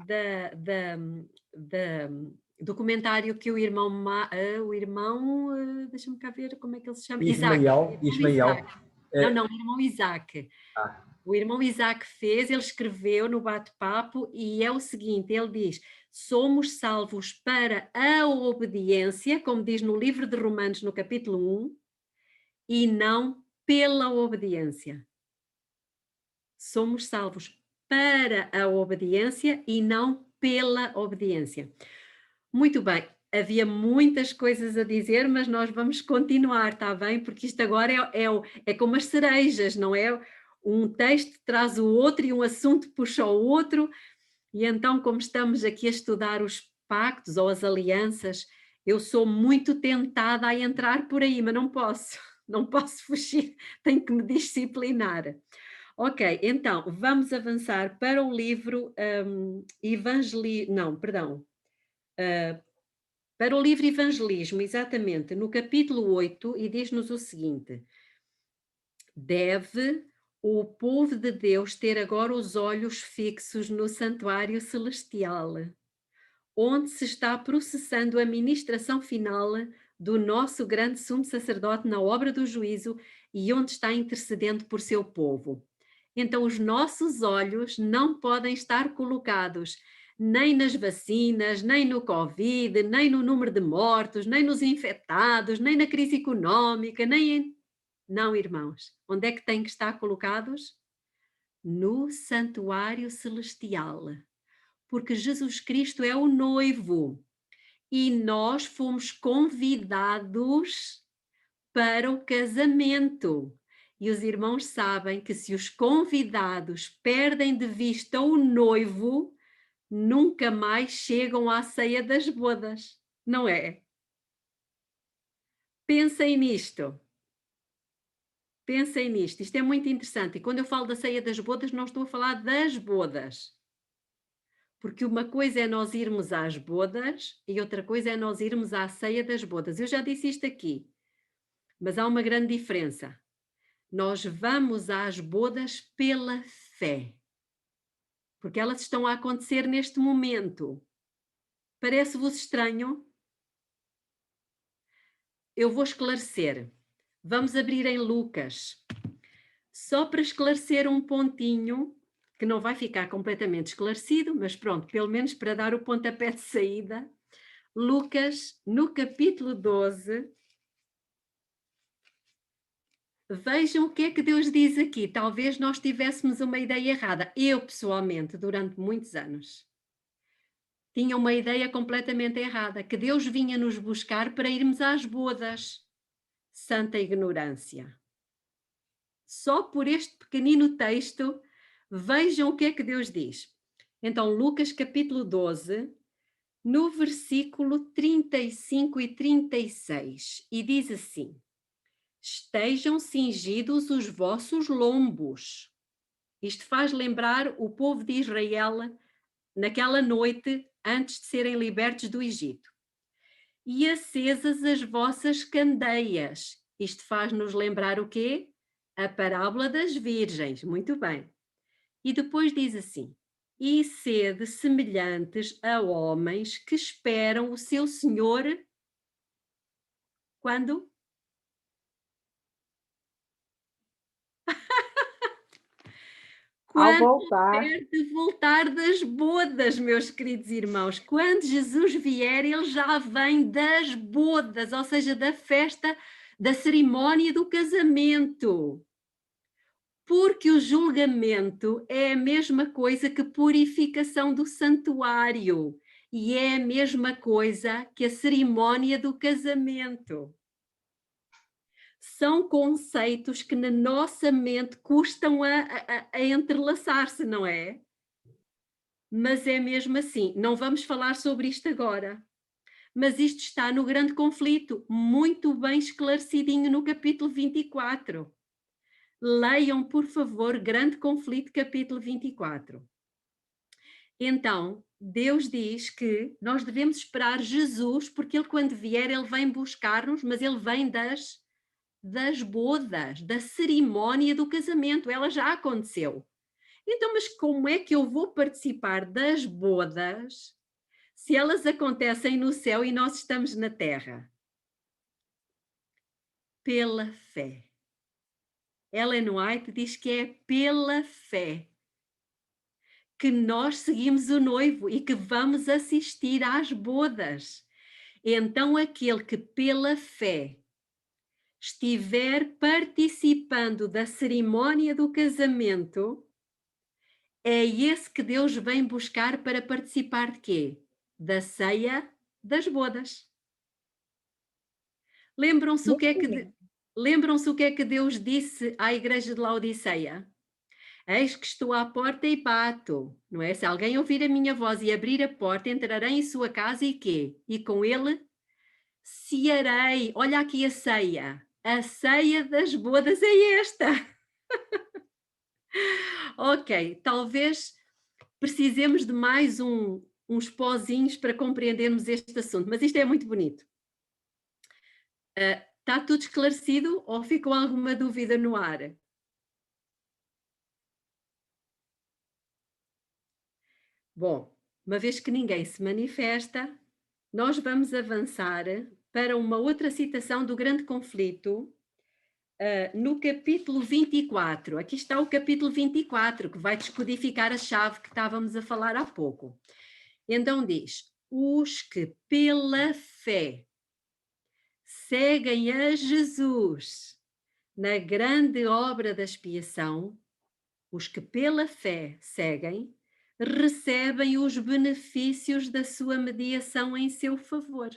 do comentário que o irmão, deixa-me cá ver como é que ele se chama. Ismael. Isaac. Não, o irmão Isaac. Ah. O irmão Isaac fez, ele escreveu no bate-papo e é o seguinte, ele diz, somos salvos para a obediência, como diz no livro de Romanos, no capítulo 1, e não pela obediência. Somos salvos para a obediência e não pela obediência. Muito bem, havia muitas coisas a dizer, mas nós vamos continuar, está bem? Porque isto agora é como as cerejas, não é? Um texto traz o outro e um assunto puxa o outro, e então, como estamos aqui a estudar os pactos ou as alianças, eu sou muito tentada a entrar por aí, mas não posso fugir, tenho que me disciplinar. Ok, então, vamos avançar para o livro para o livro Evangelismo, exatamente, no capítulo 8, e diz-nos o seguinte: deve o povo de Deus ter agora os olhos fixos no santuário celestial, onde se está processando a ministração final do nosso grande sumo sacerdote na obra do juízo e onde está intercedendo por seu povo. Então, os nossos olhos não podem estar colocados nem nas vacinas, nem no Covid, nem no número de mortos, nem nos infectados, nem na crise económica, nem em... Não, irmãos. Onde é que têm que estar colocados? No santuário celestial. Porque Jesus Cristo é o noivo e nós fomos convidados para o casamento. E os irmãos sabem que se os convidados perdem de vista o noivo, nunca mais chegam à ceia das bodas, não é? Pensem nisto. Pensem nisto. Isto é muito interessante. E quando eu falo da ceia das bodas, não estou a falar das bodas. Porque uma coisa é nós irmos às bodas e outra coisa é nós irmos à ceia das bodas. Eu já disse isto aqui, mas há uma grande diferença. Nós vamos às bodas pela fé, porque elas estão a acontecer neste momento. Parece-vos estranho? eu vou esclarecer. Vamos abrir em Lucas. Só para esclarecer um pontinho, que não vai ficar completamente esclarecido, mas pronto, pelo menos para dar o pontapé de saída. Lucas, no capítulo 12, vejam o que é que Deus diz aqui. Talvez nós tivéssemos uma ideia errada. Eu, pessoalmente, durante muitos anos, tinha uma ideia completamente errada, que Deus vinha nos buscar para irmos às bodas. Santa ignorância. Só por este pequenino texto, vejam o que é que Deus diz. Então, Lucas capítulo 12, no versículo 35 e 36, e diz assim: estejam cingidos os vossos lombos. Isto faz lembrar o povo de Israel naquela noite antes de serem libertos do Egito. E acesas as vossas candeias. Isto faz-nos lembrar o quê? A parábola das virgens. Muito bem. E depois diz assim: e sede semelhantes a homens que esperam o seu Senhor. Quando? Ao Quando voltar, de voltar das bodas, meus queridos irmãos. Quando Jesus vier, ele já vem das bodas, ou seja, da festa, da cerimónia do casamento. Porque o julgamento é a mesma coisa que purificação do santuário e é a mesma coisa que a cerimónia do casamento. São conceitos que na nossa mente custam a entrelaçar-se, não é? Mas é mesmo assim. Não vamos falar sobre isto agora. Mas isto está no grande conflito, muito bem esclarecidinho no capítulo 24. Leiam, por favor, Grande Conflito, capítulo 24. Então, Deus diz que nós devemos esperar Jesus, porque ele, quando vier, ele vem buscar-nos, mas ele vem das bodas, da cerimónia do casamento. Ela já aconteceu. Então, mas como é que eu vou participar das bodas se elas acontecem no céu e nós estamos na terra? Pela fé. Ellen White diz que é pela fé que nós seguimos o noivo e que vamos assistir às bodas. Então, aquele que pela fé estiver participando da cerimónia do casamento, é esse que Deus vem buscar para participar de quê? Da ceia das bodas. Lembram-se o que é que Deus disse à igreja de Laodiceia? Eis que estou à porta e bato, não é? Se alguém ouvir a minha voz e abrir a porta, entrarei em sua casa e quê? E com ele cearei. Olha aqui a ceia. A ceia das bodas é esta. Ok, talvez precisemos de mais uns pozinhos para compreendermos este assunto, mas isto é muito bonito. Está tudo esclarecido ou ficou alguma dúvida no ar? Bom, uma vez que ninguém se manifesta, nós vamos avançar para uma outra citação do Grande Conflito, no capítulo 24. Aqui está o capítulo 24, que vai descodificar a chave que estávamos a falar há pouco. Então diz: os que pela fé seguem a Jesus na grande obra da expiação, os que pela fé seguem, recebem os benefícios da sua mediação em seu favor.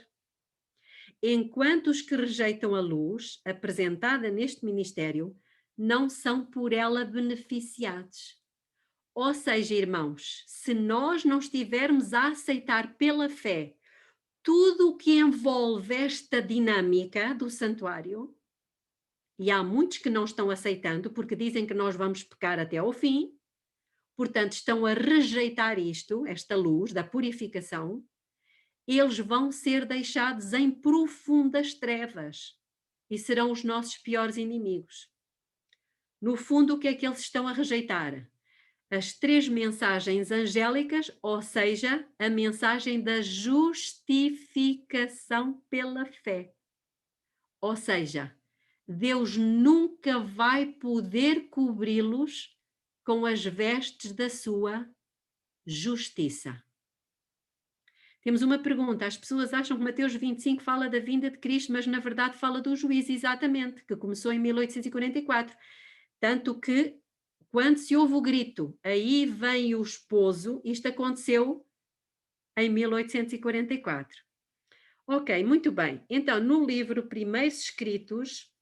Enquanto os que rejeitam a luz apresentada neste ministério não são por ela beneficiados. Ou seja, irmãos, se nós não estivermos a aceitar pela fé tudo o que envolve esta dinâmica do santuário, e há muitos que não estão aceitando porque dizem que nós vamos pecar até ao fim, portanto estão a rejeitar isto, esta luz da purificação, eles vão ser deixados em profundas trevas e serão os nossos piores inimigos. No fundo, o que é que eles estão a rejeitar? As 3 mensagens angélicas, ou seja, a mensagem da justificação pela fé. Ou seja, Deus nunca vai poder cobri-los com as vestes da sua justiça. Temos uma pergunta. As pessoas acham que Mateus 25 fala da vinda de Cristo, mas na verdade fala do juízo, exatamente, que começou em 1844. Tanto que, quando se ouve o grito, aí vem o esposo, isto aconteceu em 1844. Ok, muito bem. Então, no livro Primeiros Escritos,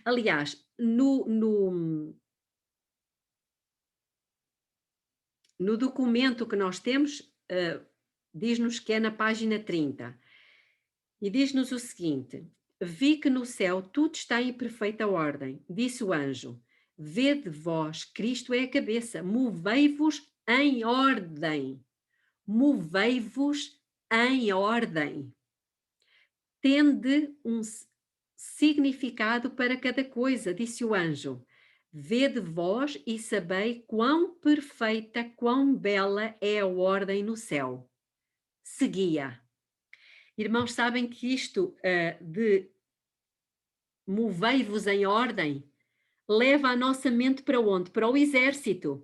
aliás, no documento que nós temos, diz-nos que é na página 30, e diz-nos o seguinte: vi que no céu tudo está em perfeita ordem, disse o anjo, vede vós, Cristo é a cabeça, movei-vos em ordem, movei-vos em ordem. Tende um significado para cada coisa, disse o anjo. Vede vós e sabei quão perfeita, quão bela é a ordem no céu. Seguia. Irmãos, sabem que isto de movei-vos em ordem leva a nossa mente para onde? Para o exército.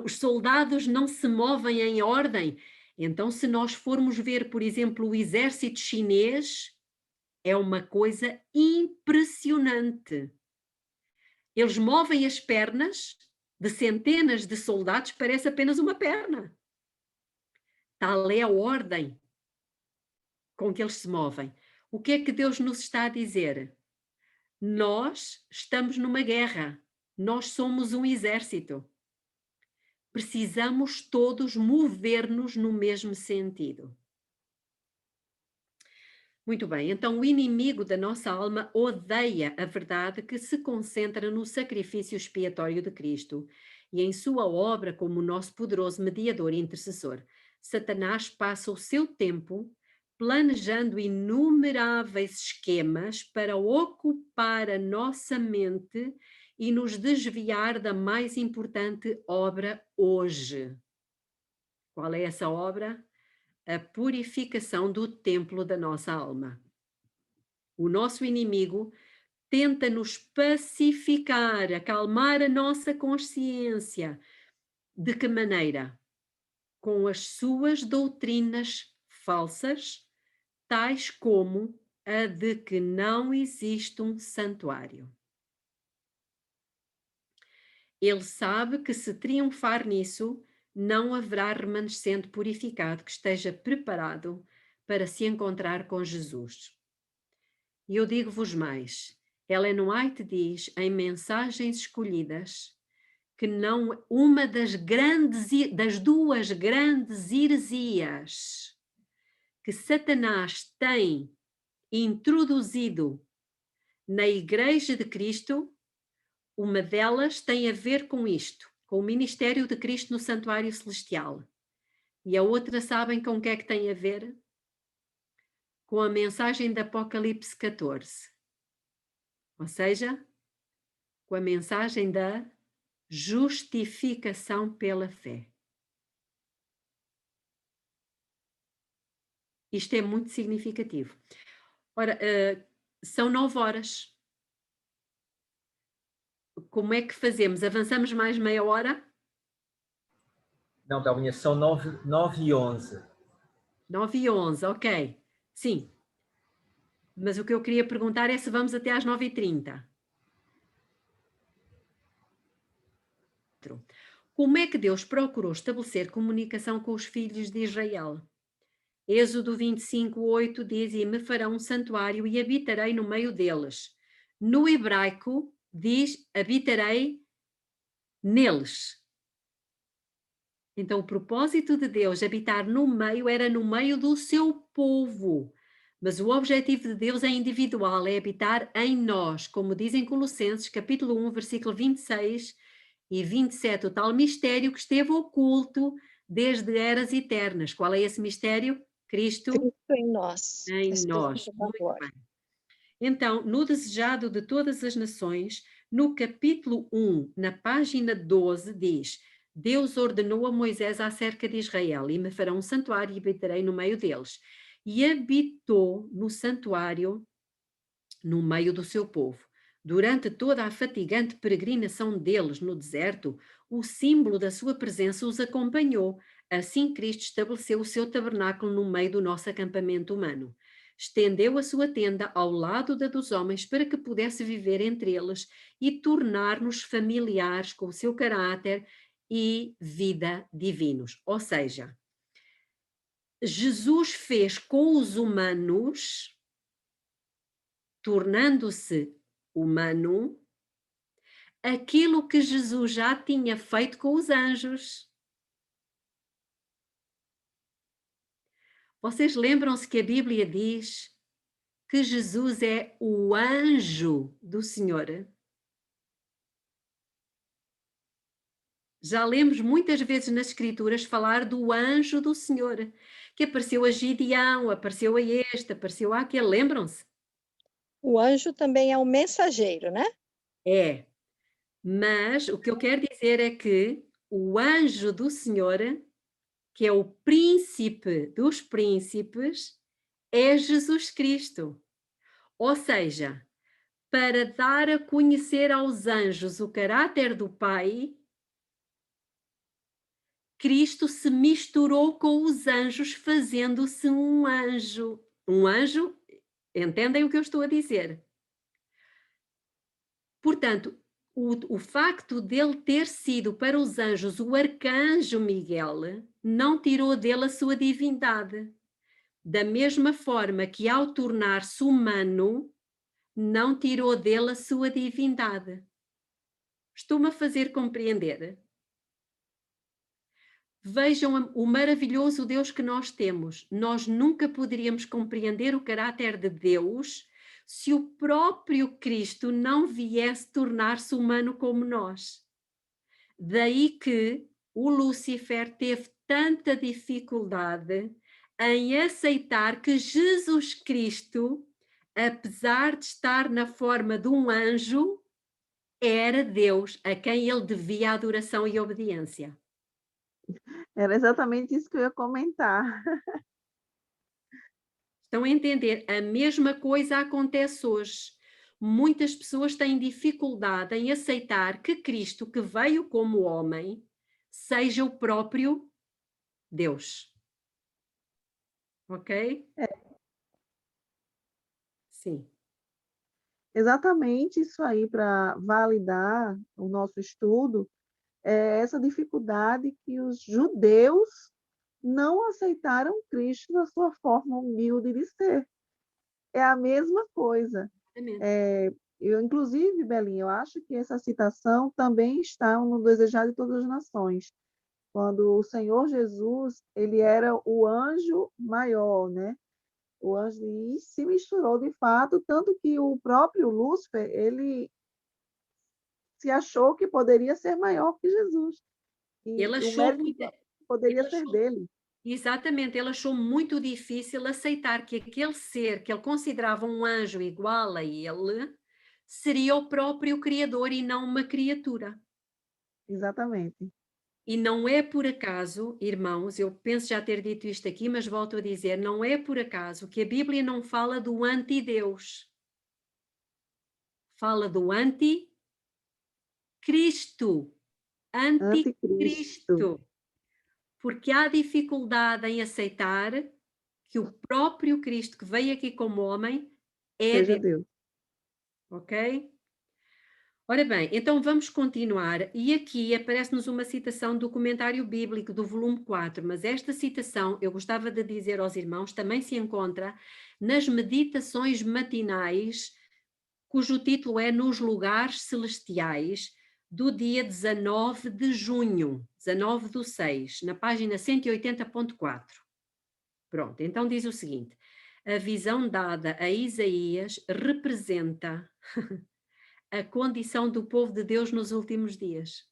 Os soldados não se movem em ordem. Então, se nós formos ver, por exemplo, o exército chinês, é uma coisa impressionante. Eles movem as pernas de centenas de soldados, parece apenas uma perna. Tal é a ordem com que eles se movem. O que é que Deus nos está a dizer? Nós estamos numa guerra. Nós somos um exército. Precisamos todos mover-nos no mesmo sentido. Muito bem, então o inimigo da nossa alma odeia a verdade que se concentra no sacrifício expiatório de Cristo e em sua obra como o nosso poderoso mediador e intercessor. Satanás passa o seu tempo planejando inumeráveis esquemas para ocupar a nossa mente e nos desviar da mais importante obra hoje. Qual é essa obra? A purificação do templo da nossa alma. O nosso inimigo tenta nos pacificar, acalmar a nossa consciência. De que maneira? Com as suas doutrinas falsas, tais como a de que não existe um santuário. Ele sabe que se triunfar nisso, não haverá remanescente purificado que esteja preparado para se encontrar com Jesus. E eu digo-vos mais, Ellen White diz em Mensagens Escolhidas que não uma das duas grandes heresias que Satanás tem introduzido na Igreja de Cristo, uma delas tem a ver com isto, com o ministério de Cristo no Santuário Celestial. E a outra, sabem com o que é que tem a ver? Com a mensagem de Apocalipse 14. Ou seja, com a mensagem da justificação pela fé. Isto é muito significativo. Ora, são 9 horas. Como é que fazemos? Avançamos mais meia hora? Não, Dalminha, são 9h11. 9h11, ok. Sim. Mas o que eu queria perguntar é se vamos até às 9h30. Como é que Deus procurou estabelecer comunicação com os filhos de Israel? Êxodo 25:8 diz: e me farão um santuário e habitarei no meio deles. No hebraico diz: habitarei neles. Então o propósito de Deus habitar no meio era no meio do seu povo. Mas o objetivo de Deus é individual, é habitar em nós, como diz em Colossenses, capítulo 1, versículo 26 e 27, o tal mistério que esteve oculto desde eras eternas. Qual é esse mistério? Cristo em nós. Em nós. Muito bem. Então, no Desejado de Todas as Nações, no capítulo 1, na página 12, diz: Deus ordenou a Moisés acerca de Israel, e me farão um santuário e habitarei no meio deles. e habitou no santuário no meio do seu povo. Durante toda a fatigante peregrinação deles no deserto, o símbolo da sua presença os acompanhou. Assim Cristo estabeleceu o seu tabernáculo no meio do nosso acampamento humano. Estendeu a sua tenda ao lado da dos homens para que pudesse viver entre eles e tornar-nos familiares com o seu caráter e vida divinos. Ou seja, Jesus fez com os humanos, tornando-se humano, aquilo que Jesus já tinha feito com os anjos. Vocês lembram-se que a Bíblia diz que Jesus é o anjo do Senhor? Já lemos muitas vezes nas Escrituras falar do anjo do Senhor, que apareceu a Gideão, apareceu a este, apareceu àquele, lembram-se? O anjo também é um mensageiro, né? É, mas o que eu quero dizer é que o anjo do Senhor, que é o príncipe dos príncipes, é Jesus Cristo. Ou seja, para dar a conhecer aos anjos o caráter do Pai, Cristo se misturou com os anjos, fazendo-se um anjo. Um anjo, entendem o que eu estou a dizer? Portanto, o facto dele ter sido para os anjos o arcanjo Miguel não tirou dele a sua divindade. Da mesma forma que ao tornar-se humano, não tirou dele a sua divindade. Estou-me a fazer compreender? Vejam o maravilhoso Deus que nós temos. Nós nunca poderíamos compreender o caráter de Deus se o próprio Cristo não viesse tornar-se humano como nós. Daí que o Lúcifer teve tanta dificuldade em aceitar que Jesus Cristo, apesar de estar na forma de um anjo, era Deus a quem ele devia adoração e obediência. Era exatamente isso que eu ia comentar. Estão a entender? A mesma coisa acontece hoje. Muitas pessoas têm dificuldade em aceitar que Cristo, que veio como homem, seja o próprio Deus. Ok? Sim. Exatamente isso aí, para validar o nosso estudo, é essa dificuldade que os judeus não aceitaram Cristo na sua forma humilde de ser. É a mesma coisa. Inclusive, Belinha, eu acho que essa citação também está no Desejar de Todas as Nações, quando o Senhor Jesus, ele era o anjo maior, né? O anjo e se misturou de fato, tanto que o próprio Lúcifer, ele se achou que poderia ser maior que Jesus. E Ele o achou mérito poderia ser dele. Exatamente, ele achou muito difícil aceitar que aquele ser que ele considerava um anjo igual a ele seria o próprio Criador e não uma criatura. Exatamente. E não é por acaso, irmãos, eu penso já ter dito isto aqui, mas volto a dizer, não é por acaso que a Bíblia não fala do antideus. Fala do anticristo. Anticristo. Porque há dificuldade em aceitar que o próprio Cristo que veio aqui como homem é Deus. Ok? Ora bem, então vamos continuar. E aqui aparece-nos uma citação do comentário bíblico do volume 4, mas esta citação, eu gostava de dizer aos irmãos, também se encontra nas meditações matinais, cujo título é Nos Lugares Celestiais, do dia 19 de junho, 19/6, na página 180.4. Pronto, então diz o seguinte: a visão dada a Isaías representa a condição do povo de Deus nos últimos dias.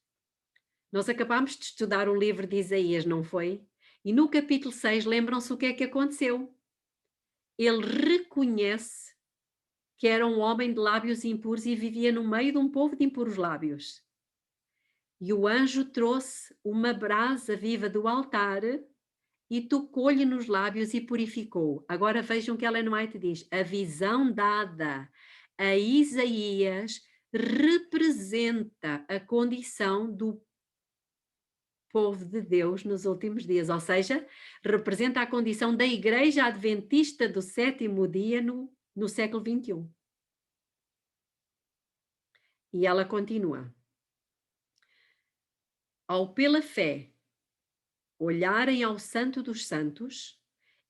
Nós acabámos de estudar o livro de Isaías, não foi? E no capítulo 6, lembram-se o que é que aconteceu? Ele reconhece que era um homem de lábios impuros e vivia no meio de um povo de impuros lábios. E o anjo trouxe uma brasa viva do altar e tocou-lhe nos lábios e purificou. Agora vejam que Ellen White diz, a visão dada a Isaías representa a condição do povo de Deus nos últimos dias, ou seja, representa a condição da Igreja Adventista do sétimo dia no século XXI. E ela continua. Ao pela fé olharem ao Santo dos Santos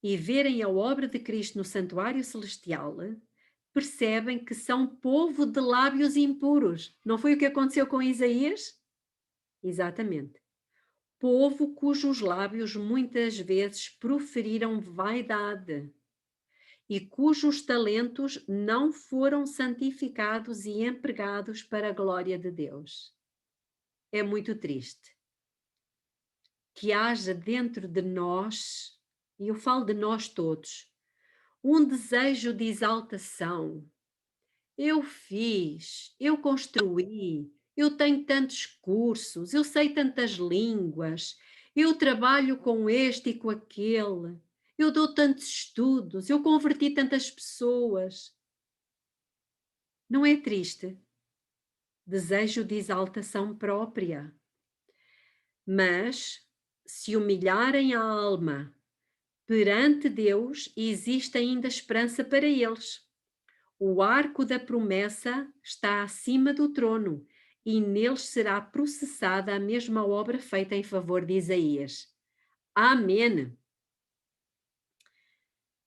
e verem a obra de Cristo no santuário celestial, percebem que são povo de lábios impuros. Não foi o que aconteceu com Isaías? Exatamente. Povo cujos lábios muitas vezes proferiram vaidade e cujos talentos não foram santificados e empregados para a glória de Deus. É muito triste que haja dentro de nós, e eu falo de nós todos, um desejo de exaltação. Eu fiz, eu construí, eu tenho tantos cursos, eu sei tantas línguas, eu trabalho com este e com aquele, eu dou tantos estudos, eu converti tantas pessoas. Não é triste? Desejo de exaltação própria. Mas, se humilharem a alma perante Deus, existe ainda esperança para eles. O arco da promessa está acima do trono e neles será processada a mesma obra feita em favor de Isaías. Amém.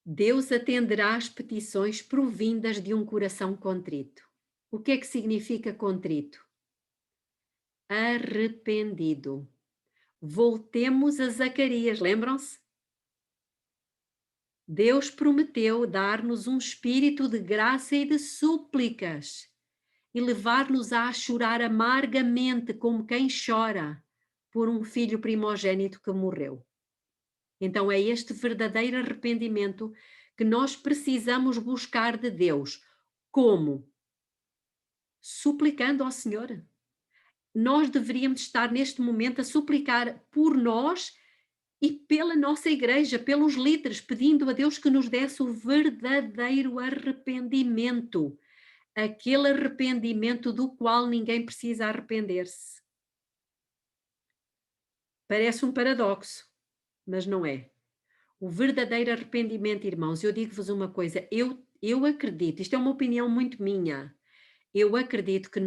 Deus atenderá às petições provindas de um coração contrito. O que é que significa contrito? Arrependido. Voltemos a Zacarias, lembram-se? Deus prometeu dar-nos um espírito de graça e de súplicas e levar-nos a chorar amargamente como quem chora por um filho primogênito que morreu. Então é este verdadeiro arrependimento que nós precisamos buscar de Deus. Como? Suplicando ao Senhor. Nós deveríamos estar neste momento a suplicar por nós e pela nossa igreja, pelos líderes, pedindo a Deus que nos desse o verdadeiro arrependimento, aquele arrependimento do qual ninguém precisa arrepender-se. Parece um paradoxo, mas não é. O verdadeiro arrependimento, irmãos, eu digo-vos uma coisa, eu acredito, isto é uma opinião muito minha, eu acredito que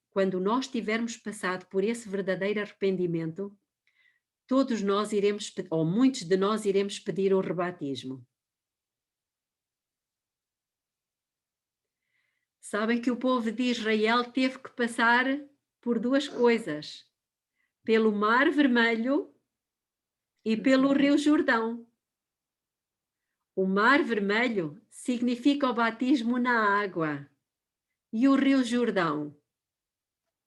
quando nós tivermos passado por esse verdadeiro arrependimento, todos nós iremos, ou muitos de nós iremos pedir o rebatismo. Sabem que o povo de Israel teve que passar por duas coisas, pelo Mar Vermelho e pelo Rio Jordão. O Mar Vermelho significa o batismo na água e o Rio Jordão,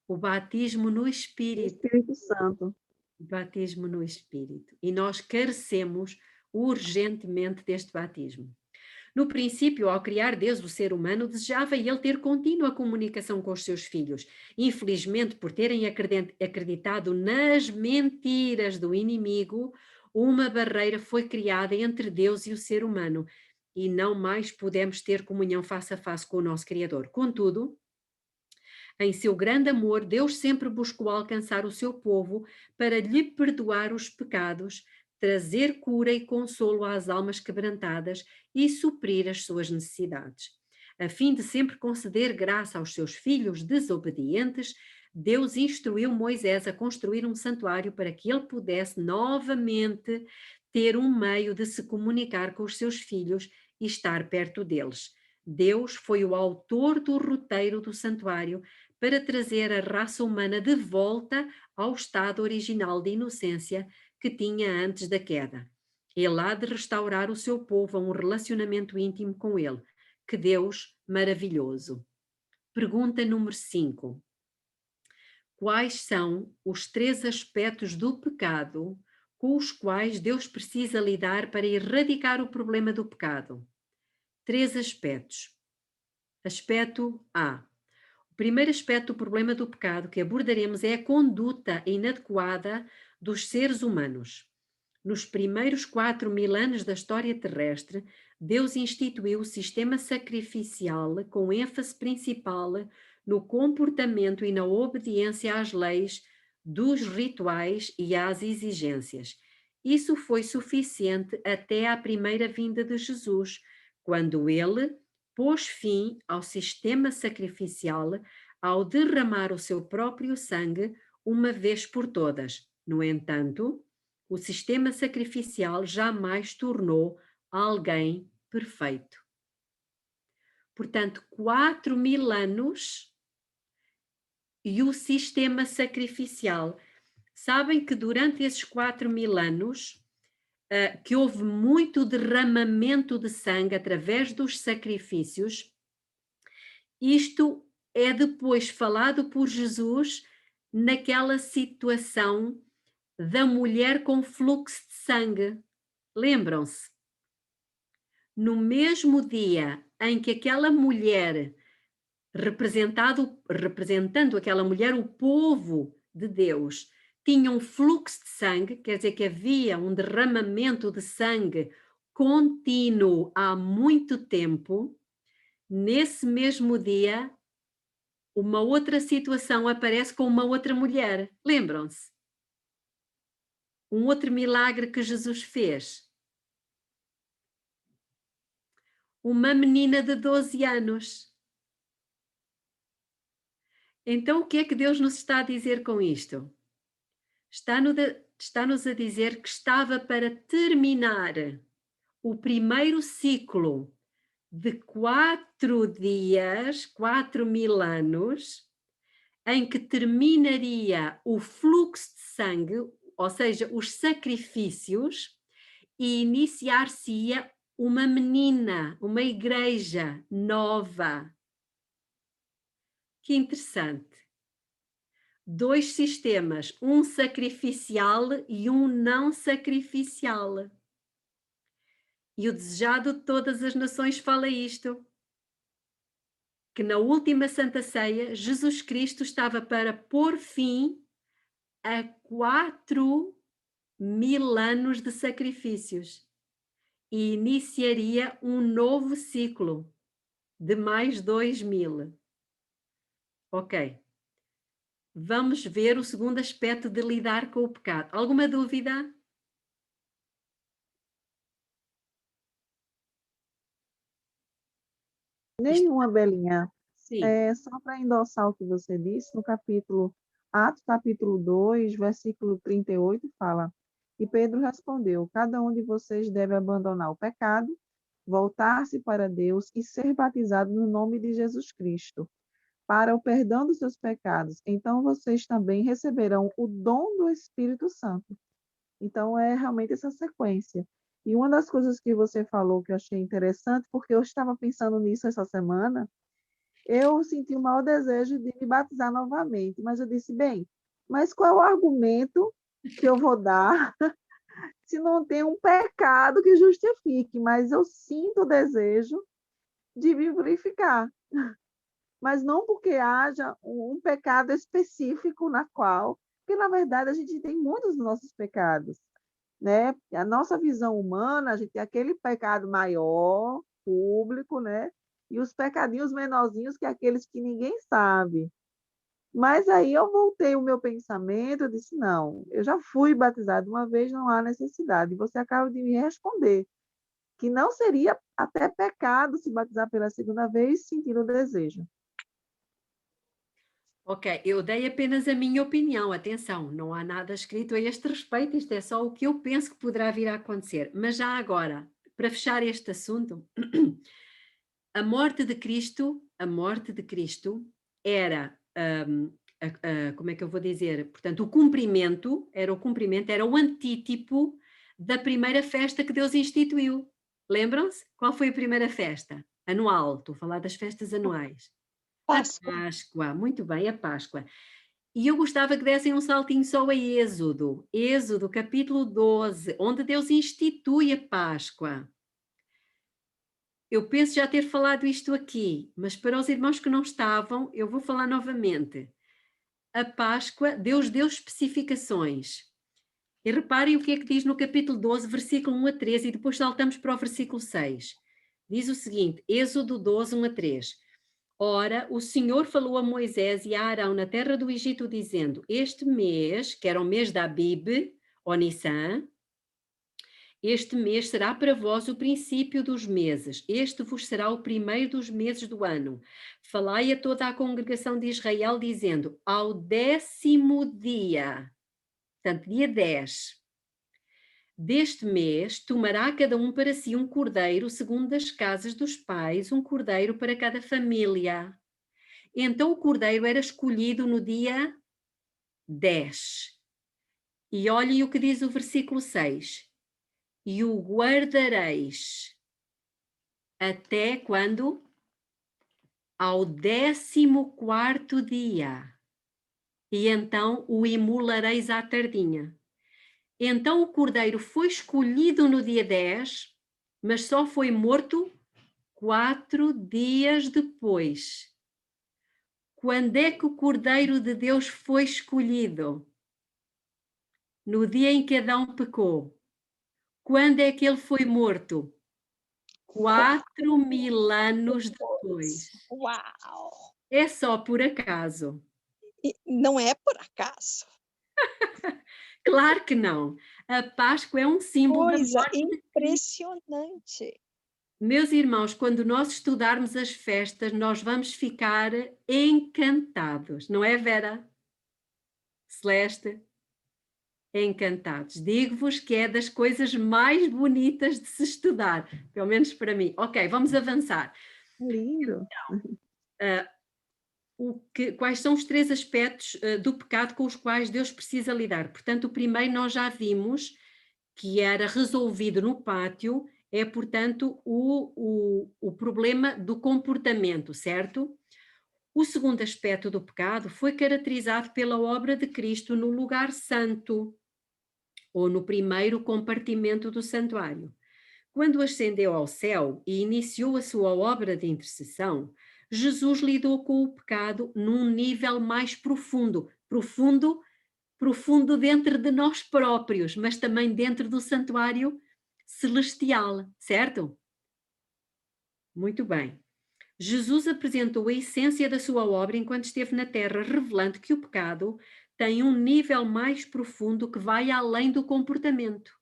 o batismo no Espírito. Espírito Santo. Batismo no Espírito. E nós carecemos urgentemente deste batismo. No princípio, ao criar Deus o ser humano, desejava ele ter contínua comunicação com os seus filhos. Infelizmente, por terem acreditado nas mentiras do inimigo, uma barreira foi criada entre Deus e o ser humano e não mais podemos ter comunhão face a face com o nosso Criador. Contudo, em seu grande amor, Deus sempre buscou alcançar o seu povo para lhe perdoar os pecados, trazer cura e consolo às almas quebrantadas e suprir as suas necessidades. A fim de sempre conceder graça aos seus filhos desobedientes, Deus instruiu Moisés a construir um santuário para que ele pudesse novamente ter um meio de se comunicar com os seus filhos e estar perto deles. Deus foi o autor do roteiro do santuário para trazer a raça humana de volta ao estado original de inocência que tinha antes da queda. Ele há de restaurar o seu povo a um relacionamento íntimo com ele. Que Deus maravilhoso. Pergunta número 5. Quais são os 3 aspectos do pecado com os quais Deus precisa lidar para erradicar o problema do pecado? 3 aspectos. Aspecto A. O primeiro aspecto do problema do pecado que abordaremos é a conduta inadequada dos seres humanos. Nos primeiros 4.000 anos da história terrestre, Deus instituiu o sistema sacrificial com ênfase principal no comportamento e na obediência às leis, dos rituais e às exigências. Isso foi suficiente até à primeira vinda de Jesus, quando ele pôs fim ao sistema sacrificial ao derramar o seu próprio sangue uma vez por todas. No entanto, o sistema sacrificial jamais tornou alguém perfeito. Portanto, 4.000 anos e o sistema sacrificial. Sabem que durante esses 4.000 anos que houve muito derramamento de sangue através dos sacrifícios. Isto é depois falado por Jesus naquela situação da mulher com fluxo de sangue. Lembram-se? No mesmo dia em que aquela mulher, representando aquela mulher, o povo de Deus, tinha um fluxo de sangue, quer dizer que havia um derramamento de sangue contínuo há muito tempo, nesse mesmo dia, uma outra situação aparece com uma outra mulher. Lembram-se? Um outro milagre que Jesus fez. Uma menina de 12 anos. Então, o que é que Deus nos está a dizer com isto? Está-nos a dizer que estava para terminar o primeiro ciclo de 4 dias, 4.000 anos, em que terminaria o fluxo de sangue, ou seja, os sacrifícios, e iniciar-se-ia uma menina, uma igreja nova. Que interessante. 2 sistemas, um sacrificial e um não sacrificial. E o desejado de todas as nações fala isto, que na última Santa Ceia, Jesus Cristo estava para pôr fim a 4.000 anos de sacrifícios e iniciaria um novo ciclo de mais 2.000. Ok. Vamos ver o segundo aspecto de lidar com o pecado. Alguma dúvida? Nenhuma, Belinha. Sim. Só para endossar o que você disse, no Atos capítulo 2, versículo 38, fala: E Pedro respondeu: Cada um de vocês deve abandonar o pecado, voltar-se para Deus e ser batizado no nome de Jesus Cristo, para o perdão dos seus pecados. Então vocês também receberão o dom do Espírito Santo. Então é realmente essa sequência. E uma das coisas que você falou que eu achei interessante, porque eu estava pensando nisso essa semana, eu senti o maior desejo de me batizar novamente, mas eu disse, bem, mas qual é o argumento que eu vou dar se não tem um pecado que justifique? Mas eu sinto o desejo de me purificar, mas não porque haja um pecado específico na qual, porque na verdade a gente tem muitos dos nossos pecados, né? A nossa visão humana, a gente tem aquele pecado maior, público, né? E os pecadinhos menorzinhos, que é aqueles que ninguém sabe. Mas aí eu voltei o meu pensamento, eu disse, não, eu já fui batizado uma vez, não há necessidade. E você acaba de me responder que não seria até pecado se batizar pela segunda vez sentindo o desejo. Ok, eu dei apenas a minha opinião, atenção, não há nada escrito a este respeito, isto é só o que eu penso que poderá vir a acontecer. Mas já agora, para fechar este assunto, a morte de Cristo era, como é que eu vou dizer? Portanto, o cumprimento, era o antítipo da primeira festa que Deus instituiu. Lembram-se? Qual foi a primeira festa? Anual, estou a falar das festas anuais. Páscoa. A Páscoa, muito bem, a Páscoa. E eu gostava que dessem um saltinho só a Êxodo, capítulo 12, onde Deus institui a Páscoa. Eu penso já ter falado isto aqui, mas para os irmãos que não estavam, eu vou falar novamente. A Páscoa, Deus deu especificações. E reparem o que é que diz no capítulo 12, versículo 1 a 13, e depois saltamos para o versículo 6. Diz o seguinte, Êxodo 12, 1 a 3. Ora, o Senhor falou a Moisés e a Arão na terra do Egito, dizendo, este mês, que era o mês da Abib, ou Nissan, este mês será para vós o princípio dos meses, este vos será o primeiro dos meses do ano. Falai a toda a congregação de Israel, dizendo, ao 10º dia, portanto, dia 10 deste mês, tomará cada um para si um cordeiro, segundo as casas dos pais, um cordeiro para cada família. Então o cordeiro era escolhido no dia 10. E olhem o que diz o versículo 6. E o guardareis até quando? Ao 14º dia. E então o imolareis à tardinha. Então o cordeiro foi escolhido no dia 10, mas só foi morto 4 dias depois. Quando é que o Cordeiro de Deus foi escolhido? No dia em que Adão pecou. Quando é que ele foi morto? 4.000 anos depois. Uau! É só por acaso? E não é por acaso. Claro que não. A Páscoa é um símbolo da Coisa morte de Cristo. impressionante. Meus irmãos, quando nós estudarmos as festas, nós vamos ficar encantados, não é, Vera? Celeste? Encantados. Digo-vos que é das coisas mais bonitas de se estudar, pelo menos para mim. Ok, vamos avançar. Lindo. Quais são os 3 aspectos do pecado com os quais Deus precisa lidar? Portanto, o primeiro nós já vimos que era resolvido no pátio, é, portanto, o problema do comportamento, certo? O segundo aspecto do pecado foi caracterizado pela obra de Cristo no lugar santo, ou no primeiro compartimento do santuário. Quando ascendeu ao céu e iniciou a sua obra de intercessão, Jesus lidou com o pecado num nível mais profundo, profundo dentro de nós próprios, mas também dentro do santuário celestial, certo? Muito bem. Jesus apresentou a essência da sua obra enquanto esteve na terra, revelando que o pecado tem um nível mais profundo que vai além do comportamento.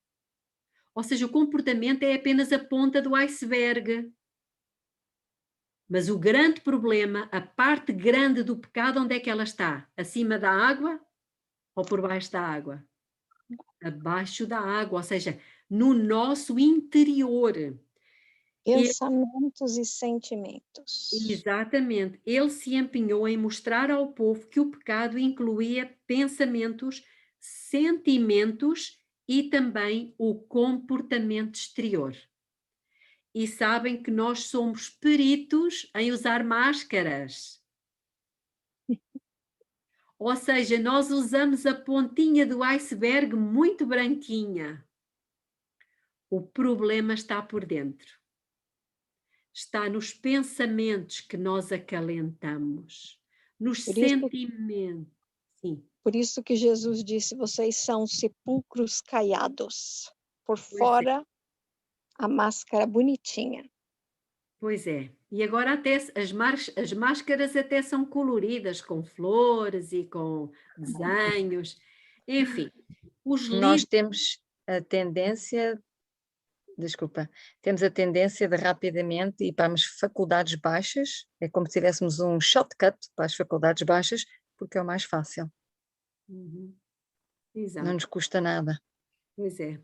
Ou seja, o comportamento é apenas a ponta do iceberg. Mas o grande problema, a parte grande do pecado, onde é que ela está? Acima da água ou por baixo da água? Abaixo da água, ou seja, no nosso interior. Pensamentos e sentimentos. Exatamente. Ele se empenhou em mostrar ao povo que o pecado incluía pensamentos, sentimentos e também o comportamento exterior. E sabem que nós somos peritos em usar máscaras. Ou seja, nós usamos a pontinha do iceberg muito branquinha. O problema está por dentro. Está nos pensamentos que nós acalentamos, nos sentimentos. Sim. Por isso que Jesus disse, vocês são sepulcros caiados. Por fora, a máscara bonitinha. Pois é. E agora até as máscaras até são coloridas, com flores e com desenhos. Enfim, Nós temos a tendência... Desculpa, temos a tendência de rapidamente ir para as faculdades baixas, é como se tivéssemos um shortcut para as faculdades baixas, porque é o mais fácil. Exato. Não nos custa nada. Pois é.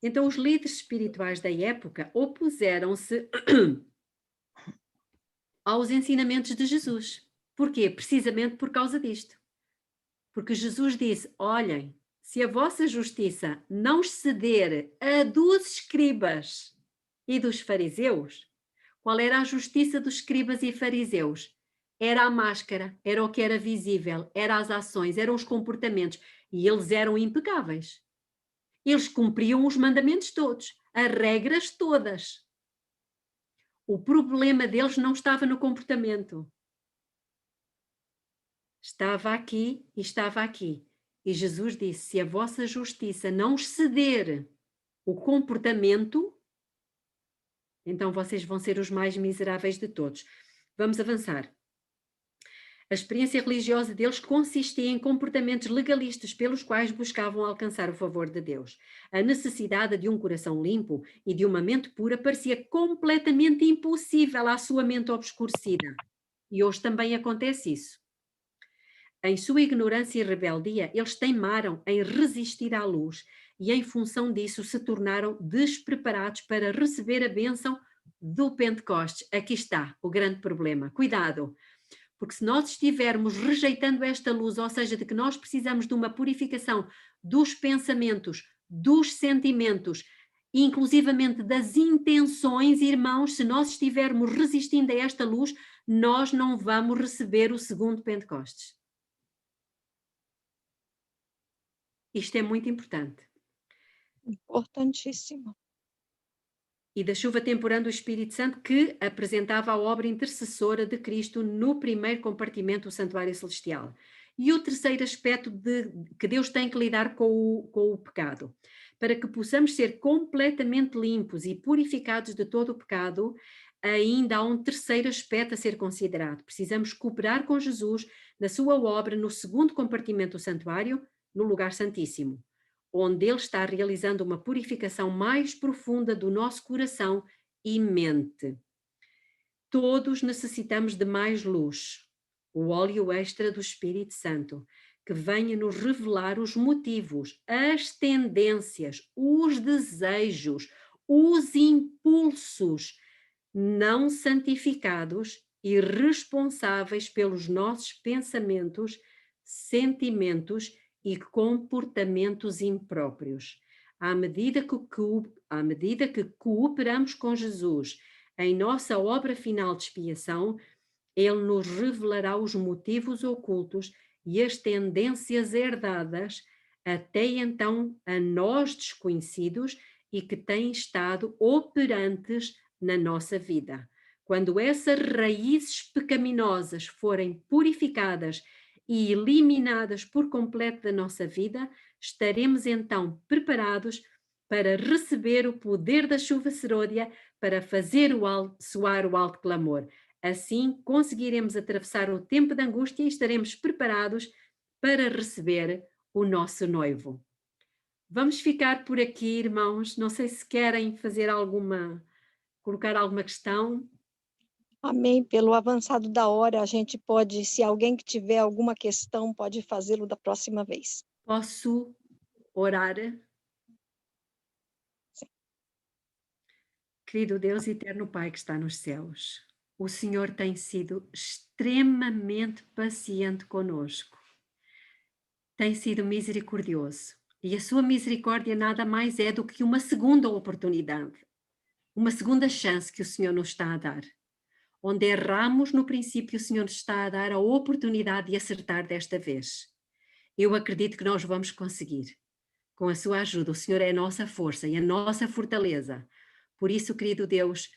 Então os líderes espirituais da época opuseram-se aos ensinamentos de Jesus. Porquê? Precisamente por causa disto. Porque Jesus disse, olhem, se a vossa justiça não exceder a dos escribas e dos fariseus, qual era a justiça dos escribas e fariseus? Era a máscara, era o que era visível, eram as ações, eram os comportamentos, e eles eram impecáveis. Eles cumpriam os mandamentos todos, as regras todas. O problema deles não estava no comportamento. Estava aqui e estava aqui. E Jesus disse, se a vossa justiça não exceder o comportamento, então vocês vão ser os mais miseráveis de todos. Vamos avançar. A experiência religiosa deles consistia em comportamentos legalistas pelos quais buscavam alcançar o favor de Deus. A necessidade de um coração limpo e de uma mente pura parecia completamente impossível à sua mente obscurecida. E hoje também acontece isso. Em sua ignorância e rebeldia, eles teimaram em resistir à luz e, em função disso, se tornaram despreparados para receber a bênção do Pentecostes. Aqui está o grande problema. Cuidado! Porque se nós estivermos rejeitando esta luz, ou seja, de que nós precisamos de uma purificação dos pensamentos, dos sentimentos, inclusivamente das intenções, irmãos, se nós estivermos resistindo a esta luz, nós não vamos receber o segundo Pentecostes. Isto é muito importante. Importantíssimo. E da chuva temporã do Espírito Santo que apresentava a obra intercessora de Cristo no primeiro compartimento do santuário celestial. E o terceiro aspecto que Deus tem que lidar com o pecado. Para que possamos ser completamente limpos e purificados de todo o pecado, ainda há um terceiro aspecto a ser considerado. Precisamos cooperar com Jesus na sua obra no segundo compartimento do santuário, no lugar santíssimo, onde Ele está realizando uma purificação mais profunda do nosso coração e mente. Todos necessitamos de mais luz, o óleo extra do Espírito Santo, que venha nos revelar os motivos, as tendências, os desejos, os impulsos não santificados e responsáveis pelos nossos pensamentos, sentimentos e comportamentos impróprios. À medida que cooperamos com Jesus em nossa obra final de expiação, Ele nos revelará os motivos ocultos e as tendências herdadas, até então a nós desconhecidos e que têm estado operantes na nossa vida. Quando essas raízes pecaminosas forem purificadas e eliminadas por completo da nossa vida, estaremos então preparados para receber o poder da chuva serôdia, para fazer soar o alto clamor. Assim, conseguiremos atravessar o tempo de angústia e estaremos preparados para receber o nosso noivo. Vamos ficar por aqui, irmãos. Não sei se querem colocar alguma questão. Amém. Pelo avançado da hora, a gente pode, se alguém que tiver alguma questão, pode fazê-lo da próxima vez. Posso orar? Sim. Querido Deus e eterno Pai que está nos céus, o Senhor tem sido extremamente paciente conosco. Tem sido misericordioso. E a sua misericórdia nada mais é do que uma segunda oportunidade, uma segunda chance que o Senhor nos está a dar. Onde erramos no princípio, o Senhor nos está a dar a oportunidade de acertar desta vez. Eu acredito que nós vamos conseguir. Com a sua ajuda, o Senhor é a nossa força e a nossa fortaleza. Por isso, querido Deus,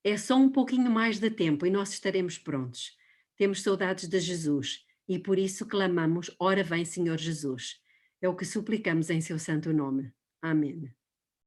é só um pouquinho mais de tempo e nós estaremos prontos. Temos saudades de Jesus e por isso clamamos, ora vem Senhor Jesus. É o que suplicamos em seu santo nome. Amém.